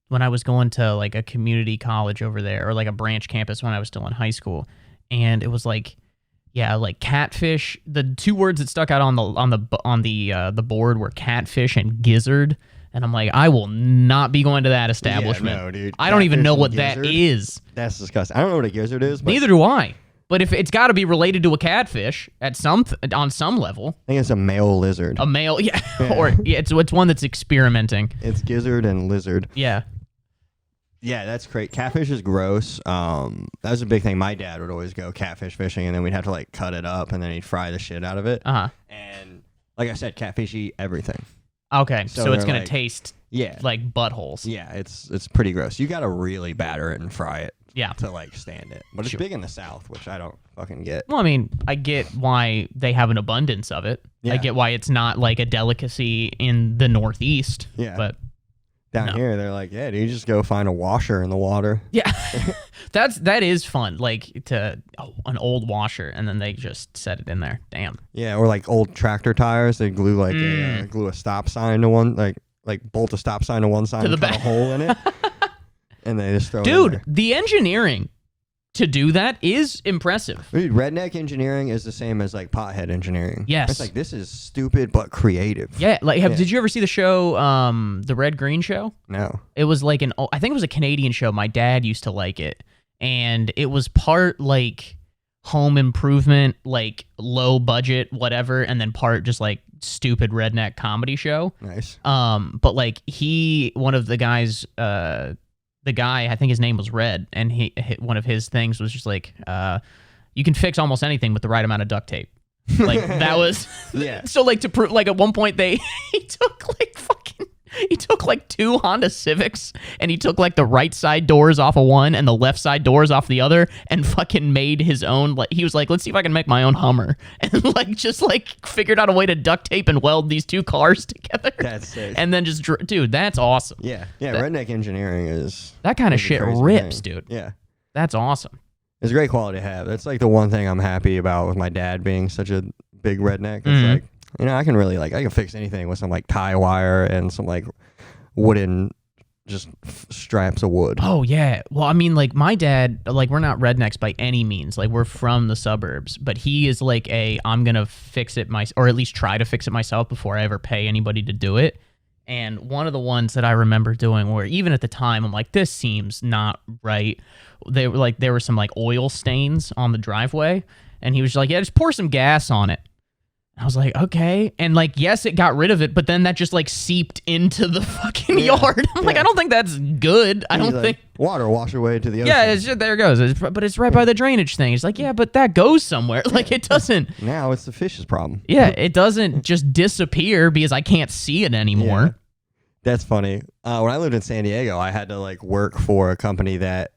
when I was going to like a community college over there, or like a branch campus when I was still in high school, and it was like, yeah, like catfish. The two words that stuck out on the board were catfish and gizzard. And I'm like, I will not be going to that establishment. Yeah, no, dude. I don't even know what gizzard? that is. That's disgusting. I don't know what a gizzard is. But Neither do I. But if it's got to be related to a catfish on some level. I think it's a male lizard. A male, yeah. Or it's one that's experimenting. It's gizzard and lizard. Yeah. Yeah, that's great. Catfish is gross. That was a big thing. My dad would always go catfish fishing, and then we'd have to like cut it up, and then he'd fry the shit out of it. And like I said, catfish eat everything. Okay, so it's gonna like, taste like buttholes. Yeah, it's pretty gross. You gotta really batter it and fry it. Yeah. To like stand it. But it's big in the South, which I don't fucking get. Well, I mean, I get why they have an abundance of it. Yeah. I get why it's not like a delicacy in the Northeast. Yeah. But down here, they're like, yeah, dude, you just go find a washer in the water. Yeah. that is fun. Like an old washer, and then they just set it in there. Damn. Yeah, or like old tractor tires. They glue like glue a stop sign to one, like bolt a stop sign to one side and cut a hole in it. And they just throw it in there. The engineering to do that is impressive. Dude, redneck engineering is the same as like pothead engineering. Yes. It's like, this is stupid but creative. Yeah, did you ever see the show, The Red Green Show? No. It was like I think it was a Canadian show. My dad used to like it. And it was part like home improvement, like low budget, whatever, and then part just like stupid redneck comedy show. Nice. But like one of the guys, the guy, I think his name was Red, and one of his things was just like, you can fix almost anything with the right amount of duct tape. Like that was, yeah. So like to prove, like at one point he took like two Honda Civics, and he took like the right side doors off of one and the left side doors off the other, and fucking made his own. Like he was like, let's see if I can make my own Hummer, and like just like figured out a way to duct tape and weld these two cars together. That's sick. And then just dude, that's awesome. Yeah, redneck engineering is that kind of shit rips, thing. Dude. Yeah, that's awesome. It's a great quality to have. That's like the one thing I'm happy about with my dad being such a big redneck. It's like, I can really I can fix anything with some like tie wire and some like wooden just straps of wood. Oh yeah. Well, I mean, like my dad, like we're not rednecks by any means. Like we're from the suburbs, but he is like I'm gonna fix it or at least try to fix it myself before I ever pay anybody to do it. And one of the ones that I remember doing, where even at the time I'm like, this seems not right. There were some like oil stains on the driveway, and he was like, yeah, just pour some gas on it. I was like, okay. And like, yes, it got rid of it, but then that just like seeped into the fucking yard. I'm like, I don't think that's good. I don't think water wash away to the ocean. Yeah, it's just, there it goes. But it's right by the drainage thing. It's like, yeah, but that goes somewhere. Like it doesn't. Now it's the fish's problem. Yeah, it doesn't just disappear because I can't see it anymore. Yeah. That's funny. When I lived in San Diego, I had to like work for a company that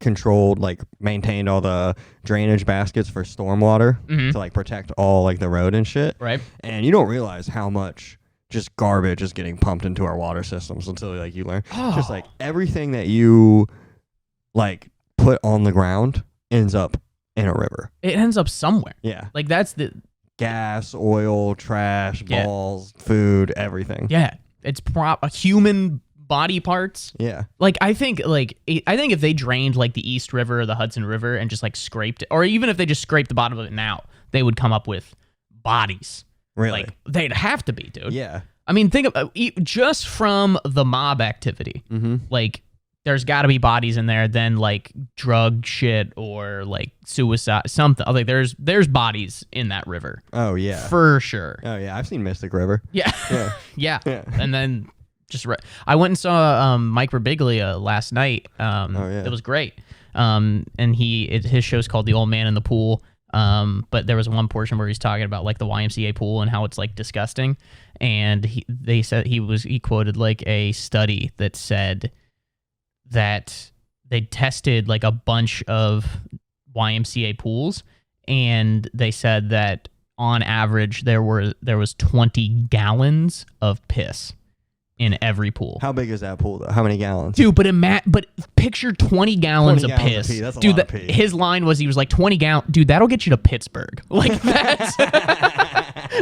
controlled, like maintained all the drainage baskets for stormwater to like protect all like the road and shit. Right. And you don't realize how much just garbage is getting pumped into our water systems until like you learn. Just like everything that you like put on the ground ends up in a river. It ends up somewhere. Yeah. Like that's the gas, oil, trash, balls, food, everything. Yeah. It's a human body parts. Yeah. Like I think if they drained like the East River or the Hudson River and just like scraped it, or even if they just scraped the bottom of it now, they would come up with bodies. Really? Like they'd have to be, dude. Yeah. I mean, think of just from the mob activity. Like there's got to be bodies in there. Then like drug shit or like suicide, something. Like there's bodies in that river. Oh yeah. For sure. Oh yeah. I've seen Mystic River. Yeah. Yeah. Yeah. And then just I went and saw Mike Birbiglia last night. It was great. And his show's called The Old Man in the Pool. But there was one portion where he's talking about like the YMCA pool and how it's like disgusting. And he quoted like a study that said that they tested like a bunch of YMCA pools, and they said that on average there was 20 gallons of piss in every pool. How big is that pool though? How many gallons? Dude, but picture 20 gallons of piss. Of pee. That's a dude, lot of pee. His line was, he was like 20 gallons. Dude, that'll get you to Pittsburgh. Like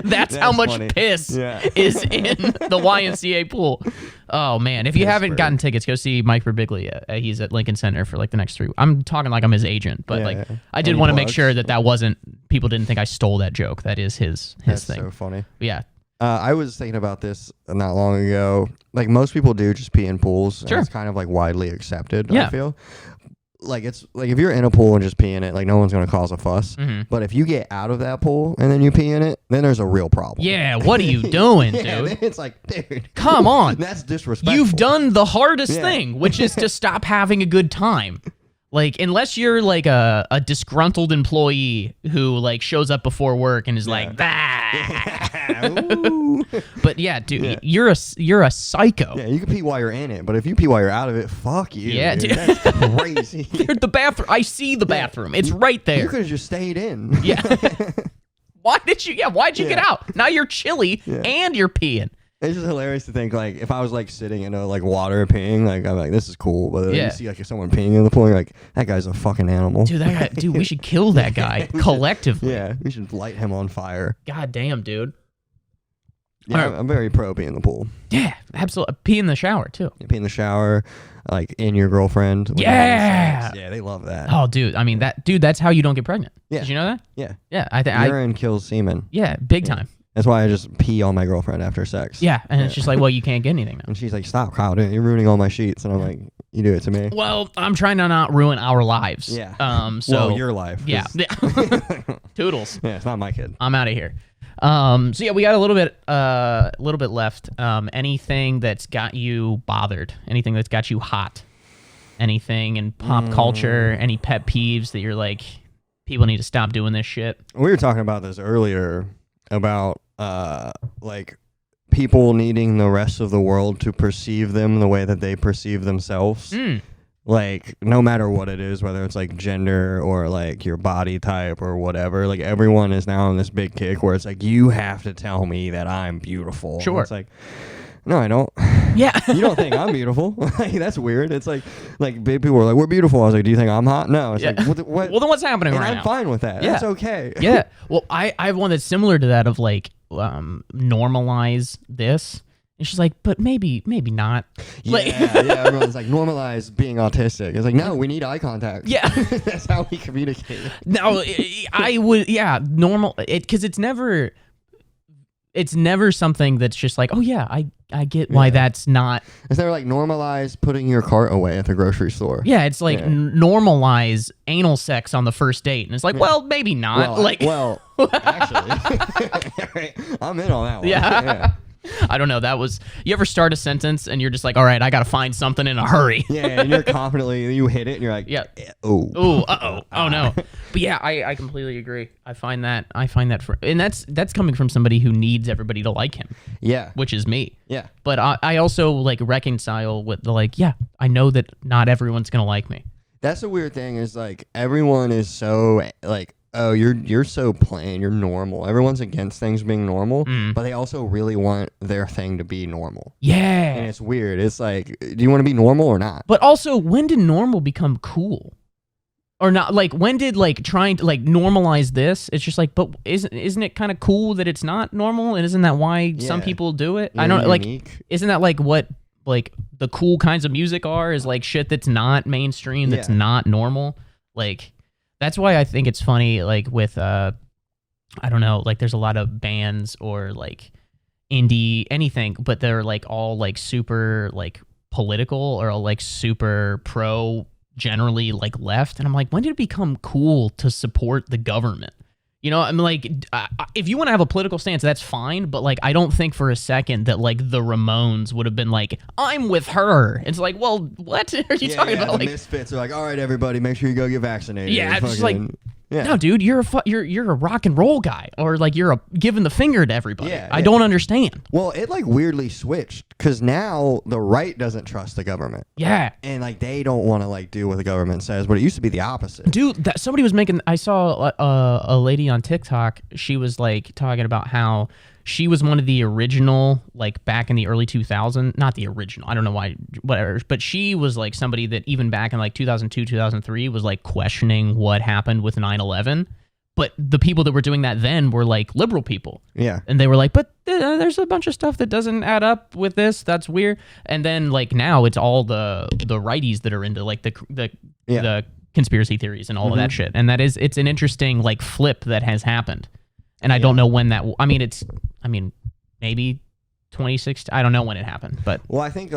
that's how much funny. piss is in the YMCA pool. Oh man, if you haven't gotten tickets, go see Mike Birbiglia. He's at Lincoln Center for like the next 3 weeks. I'm talking like I'm his agent, but I did want to make sure that wasn't, people didn't think I stole that joke. That is his thing. That's so funny. Yeah. I was thinking about this not long ago. Like most people do just pee in pools. Sure. And it's kind of like widely accepted, Yeah. I feel. Like it's like if you're in a pool and just pee in it, like no one's going to cause a fuss. But if you get out of that pool and then you pee in it, then there's a real problem. Yeah, what are you doing, dude? Then it's like, dude. Come on. That's disrespectful. You've done the hardest thing, which is to stop having a good time. Like, unless you're like a disgruntled employee who like shows up before work and is like, but yeah, dude, you're a psycho. Yeah, you can pee while you're in it, but if you pee while you're out of it, fuck you. Yeah, dude. That's crazy. Dude, the bathroom. I see the bathroom. It's right there. You could have just stayed in. Yeah. Why'd you get out? Now you're chilly and you're peeing. It's just hilarious to think, like, if I was, like, sitting in a, like, water peeing, like, I'm like, this is cool. But then you see, like, if someone peeing in the pool, you're like, that guy's a fucking animal. Dude, we should kill that guy collectively. We should light him on fire. God damn, dude. Yeah, I'm very pro pee in the pool. Yeah, absolutely. Pee in the shower, too. You pee in the shower, like, in your girlfriend. Yeah. Yeah, they love that. Oh, dude. I mean, that's how you don't get pregnant. Yeah. Did you know that? Yeah. Yeah. Urine kills semen. Yeah, big time. That's why I just pee on my girlfriend after sex. Yeah, and it's just like, well, you can't get anything now. And she's like, stop, Kyle, dude, you're ruining all my sheets. And I'm like, you do it to me. Well, I'm trying to not ruin our lives. Yeah. So well, your life. Yeah. Toodles. Yeah, it's not my kid. I'm out of here. So yeah, we got a little bit left. Anything that's got you bothered? Anything that's got you hot? Anything in pop culture? Any pet peeves that you're like, people need to stop doing this shit? We were talking about this earlier about like people needing the rest of the world to perceive them the way that they perceive themselves. Like no matter what it is, whether it's like gender or like your body type or whatever, like everyone is now on this big kick where it's like, you have to tell me that I'm beautiful. Sure. And it's like, no, I don't. Yeah. You don't think I'm beautiful? Like, that's weird. It's like big people are like, we're beautiful. I was like, do you think I'm hot? No. It's like, what? Well, then what's happening and right I'm now? fine with that. Yeah. That's okay. Yeah. Well, I have one that's similar to that of like normalize this. And she's like, but maybe not. Yeah, everyone's like, normalize being autistic. It's like, no, we need eye contact. Yeah. That's how we communicate. No, I would, normal, because it's never, it's never something that's just like, oh yeah, I get why that's not. It's never like normalize putting your cart away at the grocery store. Yeah, it's like normalize anal sex on the first date, and it's like, well, maybe not. Actually, I'm in on that one. Yeah. I don't know. You ever start a sentence and you're just like, all right, I got to find something in a hurry. Yeah, and you're confidently, you hit it and you're like, oh, oh no. But yeah, I completely agree. I find that and that's coming from somebody who needs everybody to like him. Yeah. Which is me. Yeah. But I also like reconcile with the like, yeah, I know that not everyone's going to like me. That's the weird thing is like everyone is so like, oh, you're so plain, you're normal. Everyone's against things being normal, but they also really want their thing to be normal. Yeah. And it's weird. It's like, do you want to be normal or not? But also, when did normal become cool? Or not? Like, when did like trying to like normalize this? It's just like, but isn't it kind of cool that it's not normal? And isn't that why some people do it? You're I don't unique. like. Isn't that like what like the cool kinds of music are? Is like shit that's not mainstream, that's not normal. Like. That's why I think it's funny, like with, I don't know, like there's a lot of bands or like indie anything, but they're like all like super like political or like super pro, generally like left. And I'm like, when did it become cool to support the government? You know, I'm like, if you want to have a political stance, that's fine. But like, I don't think for a second that like the Ramones would have been like, I'm with her. It's like, well, what are you talking about? The like, misfits are like, all right, everybody, make sure you go get vaccinated. Yeah, it's just like, no, dude, you're a rock and roll guy, or like you're giving the finger to everybody. I don't understand. Well, it like weirdly switched because now the right doesn't trust the government. Yeah, and like they don't want to like do what the government says, but it used to be the opposite. Dude, somebody was making. I saw a lady on TikTok. She was like talking about how she was one of the original, like back in the early 2000s, not the original, I don't know why, whatever, but she was like somebody that even back in like 2002, 2003 was like questioning what happened with 9/11. But the people that were doing that then were like liberal people. Yeah. And they were like, but there's a bunch of stuff that doesn't add up with this. That's weird. And then like now it's all the righties that are into like the conspiracy theories and all of that shit. And it's an interesting like flip that has happened. And I don't know when that, maybe 2016. I don't know when it happened, but. Well, I think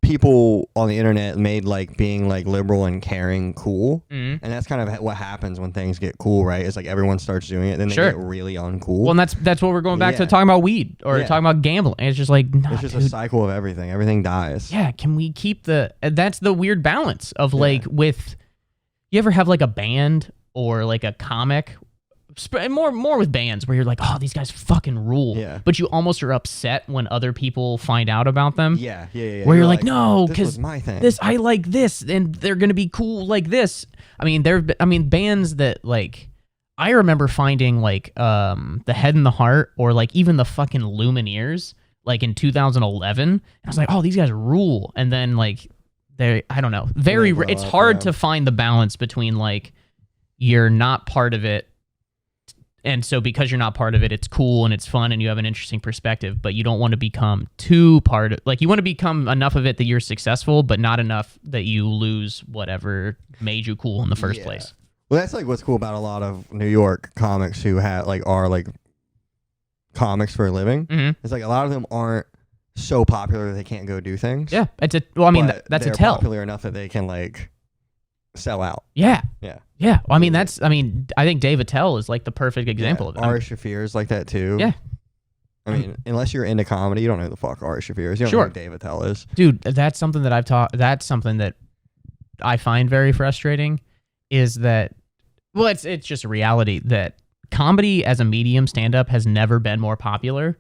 people on the internet made like being like liberal and caring cool. And that's kind of what happens when things get cool, right? It's like everyone starts doing it, then they get really uncool. Well, and that's what we're going back to talking about weed or talking about gambling. And it's just like, nah, it's just a cycle of everything. Everything dies. Yeah. Can we keep that's the weird balance of like you ever have like a band or like a comic, more with bands where you're like, oh, these guys fucking rule. Yeah. But you almost are upset when other people find out about them. Yeah. Where you're like, no, because my thing. I like this, and they're gonna be cool like this. I mean, bands that like I remember finding like the Head and the Heart or like even the fucking Lumineers like in 2011. And I was like, oh, these guys rule. And then like I don't know, it's hard to find the balance between like you're not part of it. And so because you're not part of it, it's cool and it's fun and you have an interesting perspective, but you don't want to become too part of, like you want to become enough of it that you're successful, but not enough that you lose whatever made you cool in the first place. Well, that's like what's cool about a lot of New York comics who are like comics for a living. It's like a lot of them aren't so popular that they can't go do things. Yeah. That's a they're tell. Popular enough that they can like sell out. Yeah. Yeah. Yeah. Well, I think Dave Attell is like the perfect example of it. Ari Shaffir is like that too. Yeah. I mean, unless you're into comedy, you don't know who the fuck Ari Shaffir is. You don't know who Dave Attell is. Dude, that's something that that's something that I find very frustrating is that, well, it's just a reality that comedy as a medium, stand-up, has never been more popular,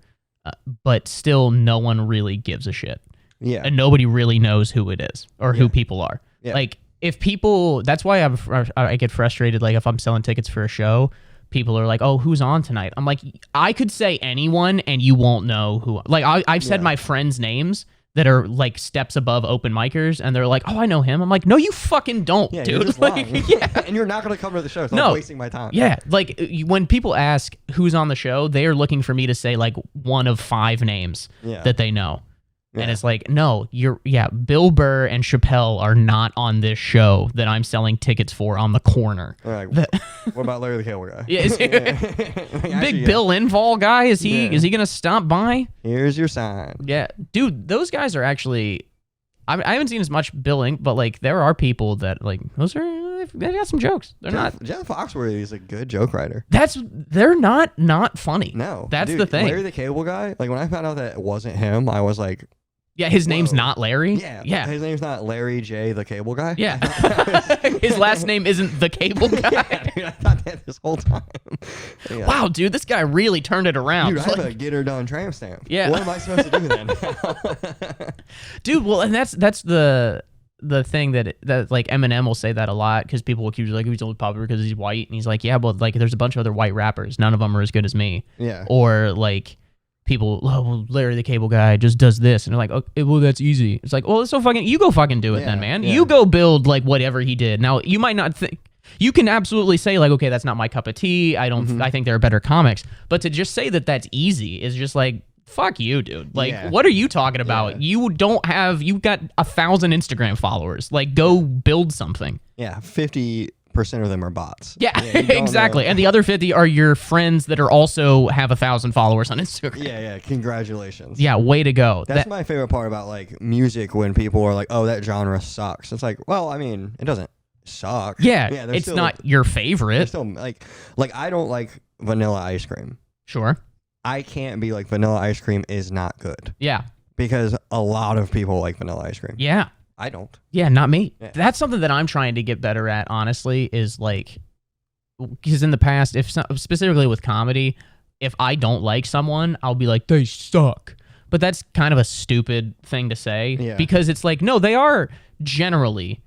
but still no one really gives a shit. Yeah. And nobody really knows who it is or who people are. Yeah. Like, if people, that's why I get frustrated. Like if I'm selling tickets for a show, people are like, "Oh, who's on tonight?" I'm like, I could say anyone, and you won't know who. Like I've said my friends' names that are like steps above open micers, and they're like, "Oh, I know him." I'm like, "No, you fucking don't, dude." You're just like, and you're not gonna come to the show. So I'm wasting my time. Yeah, like when people ask who's on the show, they are looking for me to say like one of 5 names that they know. And it's like, no, Bill Burr and Chappelle are not on this show that I'm selling tickets for on the corner. Like, what about Larry the Cable Guy? Yeah, Big Bill Infall guy, is he gonna stop by? Here's your sign. Yeah, dude, those guys are actually. I haven't seen as much billing, but like there are people that like they got some jokes. They're not. Jeff Foxworthy is a good joke writer. They're not funny. No, that's dude, the thing. Larry the Cable Guy. Like when I found out that it wasn't him, I was like, yeah, his name's not Larry. Yeah. His name's not Larry J. the Cable Guy. Yeah. His last name isn't the Cable Guy. Yeah, dude, I thought that this whole time. Yeah. Wow, dude, this guy really turned it around. Dude, I have a get her done tramp stamp. Yeah. What am I supposed to do then? Dude, well, and that's the thing that like Eminem will say that a lot because people will accuse like he's only popular because he's white, and he's like, yeah, but like there's a bunch of other white rappers, none of them are as good as me. Yeah. Or like people, oh, well, Larry the Cable Guy just does this, and they're like, okay, well, that's easy. It's like, well, it's so fucking, you go fucking do it then, man. Yeah. You go build like whatever he did. Now you might not think. You can absolutely say like, okay, that's not my cup of tea. I don't. I think there are better comics. But to just say that that's easy is just like, fuck you, dude. Like, what are you talking about? You got 1,000 Instagram followers. Like, go build something. Yeah, 50% of them are bots. Yeah, exactly. And the other 50 are your friends that are also have 1,000 followers on Instagram. Yeah. Congratulations. Yeah, way to go. That's my favorite part about like music, when people are like, oh, that genre sucks. It's like, well, I mean, it doesn't suck. Yeah, it's still, not your favorite. Still like I don't like vanilla ice cream. Sure. I can't be like, vanilla ice cream is not good. Yeah. Because a lot of people like vanilla ice cream. Yeah. I don't. Yeah, not me. Yeah. That's something that I'm trying to get better at, honestly, is like, because in the past, specifically with comedy, if I don't like someone, I'll be like, they suck. But that's kind of a stupid thing to say because it's like, no, they are generally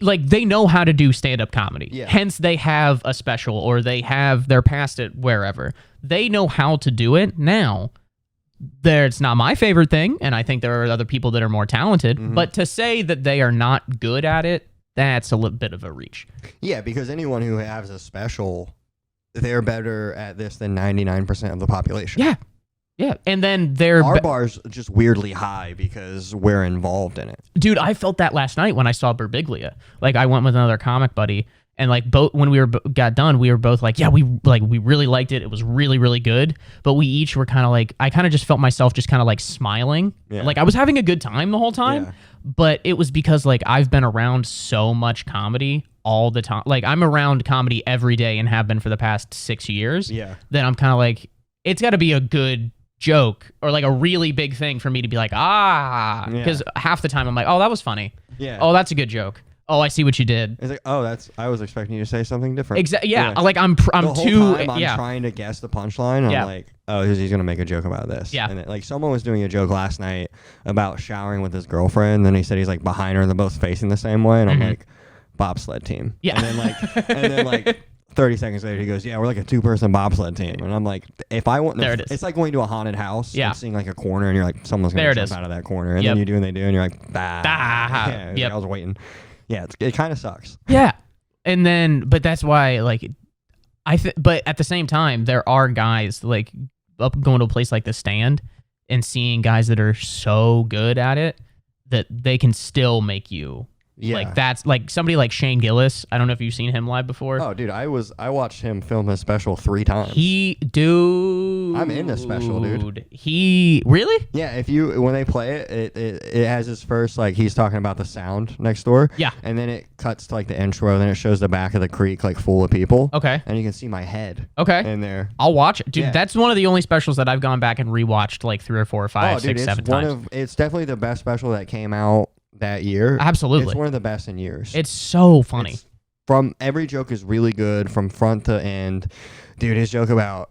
like they know how to do stand-up comedy. Yeah. Hence they have a special or they're past it wherever. They know how to do it. Now, it's not my favorite thing, and I think there are other people that are more talented, but to say that they are not good at it, that's a little bit of a reach. Yeah, because anyone who has a special, they're better at this than 99% of the population. Yeah. Yeah, and then our bar's just weirdly high because we're involved in it. Dude, I felt that last night when I saw Birbiglia. Like, I went with another comic buddy, and like both when we got done, we were both like, yeah, we really liked it. It was really, really good. But we each were kind of like, I kind of just felt myself just kind of like smiling. Yeah. Like I was having a good time the whole time, but it was because like I've been around so much comedy all the time. Like I'm around comedy every day and have been for the past 6 years. Yeah. Then I'm kind of like, it's got to be a good joke or like a really big thing for me to be like, because half the time I'm like, oh, that was funny. Yeah. Oh, that's a good joke. Oh, I see what you did. It's like, oh, I was expecting you to say something different. Exactly. Yeah. Like I'm the whole too. Time I'm trying to guess the punchline. I'm like, oh, he's gonna make a joke about this. Yeah. And then, like someone was doing a joke last night about showering with his girlfriend. And then he said he's like behind her and they're both facing the same way. And I'm like, bobsled team. Yeah. And then like 30 seconds later, he goes, yeah, we're like a 2-person bobsled team. And I'm like, if I want, there it is. It's like going to a haunted house and seeing like a corner and you're like, someone's going to jump out of that corner. And then you do and they do and you're like, bah. Yeah, like, I was waiting. Yeah, it kind of sucks. Yeah. And then, but that's why, like, but at the same time, there are guys like going to a place like The Stand and seeing guys that are so good at it that they can still make you. Yeah. Like that's like somebody like Shane Gillis. I don't know if you've seen him live before. Oh, dude, I watched him film his special 3 times. I'm in the special, dude. He really? Yeah, when they play it has his first like he's talking about the sound next door. Yeah. And then it cuts to like the intro, then it shows the back of the creek like full of people. Okay. And you can see my head. Okay. In there. I'll watch it. Dude, that's one of the only specials that I've gone back and rewatched like 3 or 4 or 5, 6, 7 times. It's definitely the best special that came out that year. Absolutely. It's one of the best in years. It's so funny. From every joke is really good from front to end. Dude, his joke about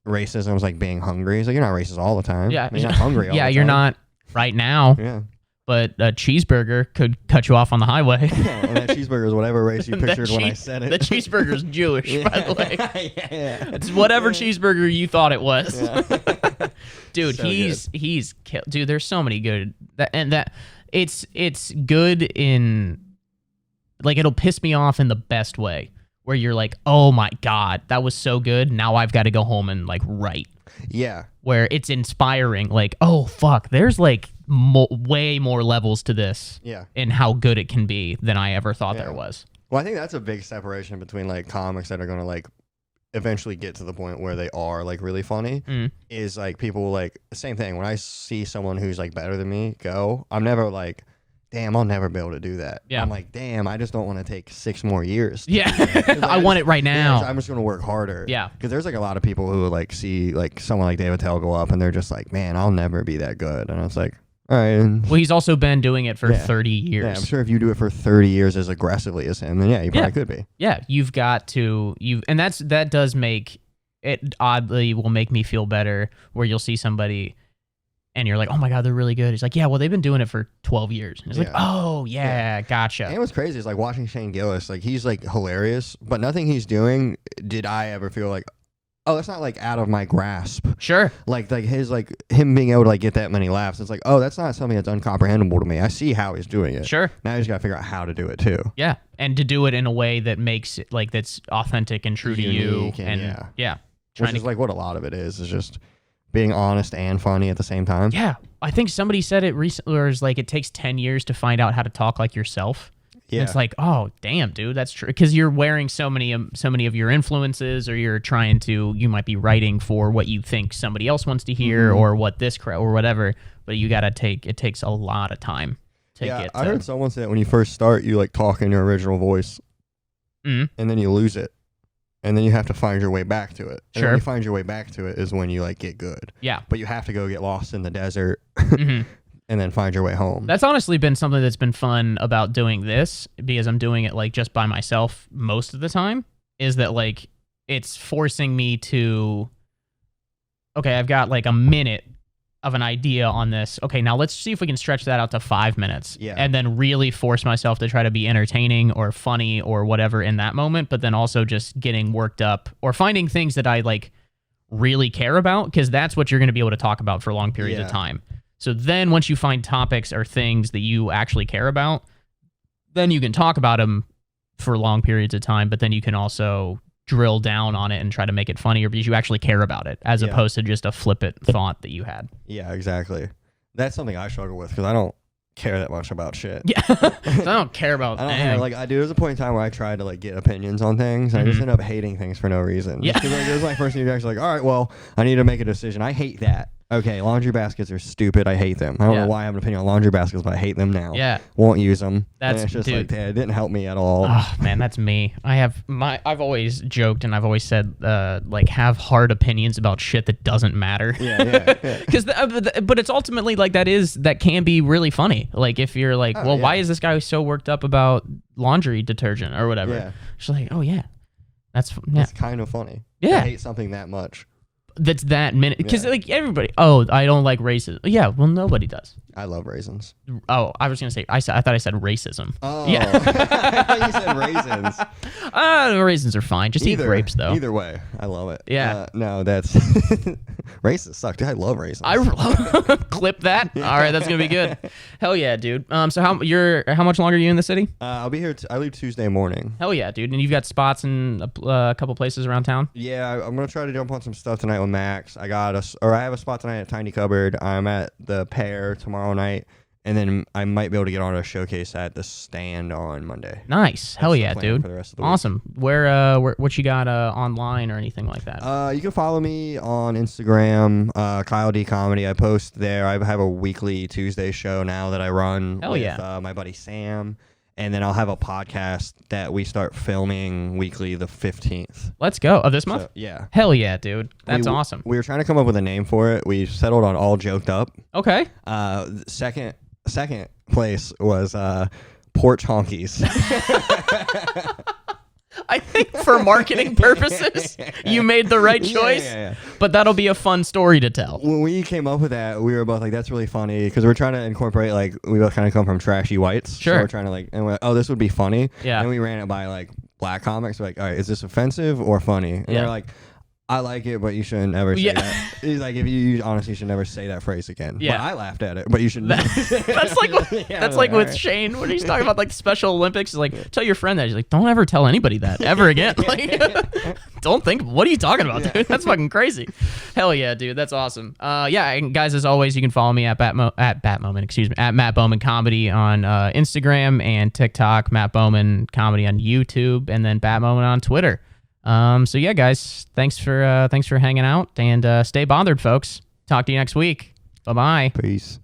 racism was like being hungry. He's like, you're not racist all the time. Yeah. You're not hungry all the time. Yeah, you're not right now. Yeah. But a cheeseburger could cut you off on the highway. Yeah, and that cheeseburger is whatever race you pictured when I said it. The cheeseburger's Jewish, by the way. Yeah. It's whatever cheeseburger you thought it was. Yeah. Dude, so he's killed. Dude, there's so many good it's good in like it'll piss me off in the best way where you're like, oh my god, that was so good. Now I've got to go home and like write. Yeah. where it's inspiring. Like, oh fuck, there's like way more levels to this. Yeah. And how good it can be than I ever thought Yeah. there was. Well, I think that's a big separation between like comics that are gonna like eventually get to the point where they are like really funny. Is like people like same thing. When I see someone who's like better than me go, I'm never like, damn, I'll never be able to do that. Yeah. I'm like, damn, I just don't want to take 6 more years. Yeah. Like, I want it right now. I'm just gonna work harder. Yeah. Because there's like a lot of people who like see like someone like David Tell go up and they're just like, man, I'll never be that good. And I was like, all right. Well, he's also been doing it for 30 years. Yeah, I'm sure if you do it for 30 years as aggressively as him, then yeah, you probably could be. Yeah, you've got to and that does make it oddly will make me feel better where you'll see somebody and you're like, oh my God, they're really good. He's like, yeah, well, they've been doing it for 12 years. And it's like, oh yeah, gotcha. And what's crazy is like watching Shane Gillis, like he's like hilarious, but nothing he's doing did I ever feel like, oh, that's not like out of my grasp. Sure. Like his like him being able to like get that many laughs. It's like, oh, that's not something that's uncomprehendable to me. I see how he's doing it. Sure. Now he's got to figure out how to do it too. Yeah, and to do it in a way that makes it like that's authentic and true to you. And yeah. Which is like what a lot of it is just being honest and funny at the same time. Yeah, I think somebody said it recently, or it's like it takes 10 years to find out how to talk like yourself. Yeah. And it's like, oh, damn, dude, that's true. Because you're wearing so many of your influences, or you might be writing for what you think somebody else wants to hear, or what this crowd, or whatever. But you got to it takes a lot of time to get to. I heard someone say that when you first start, you like talk in your original voice, and then you lose it. And then you have to find your way back to it. And when you find your way back to it is when you like get good. Yeah. But you have to go get lost in the desert and then find your way home. That's honestly been something that's been fun about doing this, because I'm doing it like just by myself most of the time, is that like it's forcing me to, okay, I've got like a minute of an idea on this. Okay, now let's see if we can stretch that out to 5 minutes. Yeah. And then really force myself to try to be entertaining or funny or whatever in that moment, but then also just getting worked up or finding things that I like really care about, because that's what you're going to be able to talk about for long periods of time. So then once you find topics or things that you actually care about, then you can talk about them for long periods of time, but then you can also drill down on it and try to make it funnier because you actually care about it, as opposed to just a flippant thought that you had. Yeah, exactly. That's something I struggle with because I don't care that much about shit. Yeah, I don't care about anything. Like I do. There's a point in time where I tried to like get opinions on things, and I just end up hating things for no reason. Yeah, because like, it was my first reaction. Like, all right, well, I need to make a decision. I hate that. Okay, laundry baskets are stupid. I hate them. I don't know why I have an opinion on laundry baskets, but I hate them now. Yeah, won't use them. That's it's just dude. like it didn't help me at all. Oh man, that's me. I've always joked and I've always said like have hard opinions about shit that doesn't matter. Yeah. Because but it's ultimately like that can be really funny. Like if you're like, why is this guy so worked up about laundry detergent or whatever? Yeah. It's like, oh yeah, that's kind of funny. Yeah, I hate something that much. That's that minute, because like everybody, I don't like racism. Yeah, well, nobody does. I love raisins. Oh, I was gonna say I thought I said racism. Oh, yeah. I thought you said raisins. Raisins are fine. Just eat grapes though. Either way, I love it. Yeah. No, that's raisins suck. Dude, I love raisins. Clip that. All right, that's gonna be good. Hell yeah, dude. So how much longer are you in the city? I'll be here. I leave Tuesday morning. Hell yeah, dude. And you've got spots in a couple places around town. Yeah, I'm gonna try to jump on some stuff tonight with Max. I have a spot tonight at Tiny Cupboard. I'm at the Pear tomorrow night, and then I might be able to get on a showcase at the Stand on Monday. Nice. Hell yeah, dude. For the rest of the awesome. week. Where what you got online or anything like that? You can follow me on Instagram, Kyle D Comedy. I post there. I have a weekly Tuesday show now that I run with my buddy Sam. And then I'll have a podcast that we start filming weekly the 15th. Let's go. Of this month? So, yeah. Hell yeah, dude. That's awesome. We were trying to come up with a name for it. We settled on All Joked Up. Okay. Second place was Porch Honkies. I think for marketing purposes, you made the right choice. Yeah. But that'll be a fun story to tell. When we came up with that, we were both like, that's really funny, because we're trying to incorporate, like, we both kind of come from trashy whites. Sure. So we're trying to, like, and we're like, oh, this would be funny. Yeah. And we ran it by, like, black comics. We're like, all right, is this offensive or funny? And they're like, I like it, but you shouldn't ever say Yeah. that. He's like, if you honestly should never say that phrase again. Yeah. But I laughed at it, but you should never say it. That's like Yeah, that's like all with right. Shane when he's talking about like the Special Olympics. He's like, tell your friend that. He's like, don't ever tell anybody that ever again. Like, don't think. What are you talking about, dude? That's fucking crazy. Hell yeah, dude. That's awesome. Yeah, and guys, as always, you can follow me at Batmoment. Excuse me, at Matt Bowman Comedy on Instagram and TikTok. Matt Bowman Comedy on YouTube, and then Batmoment on Twitter. So yeah, guys, thanks for hanging out, and stay bothered, folks. Talk to you next week. Bye bye. Peace.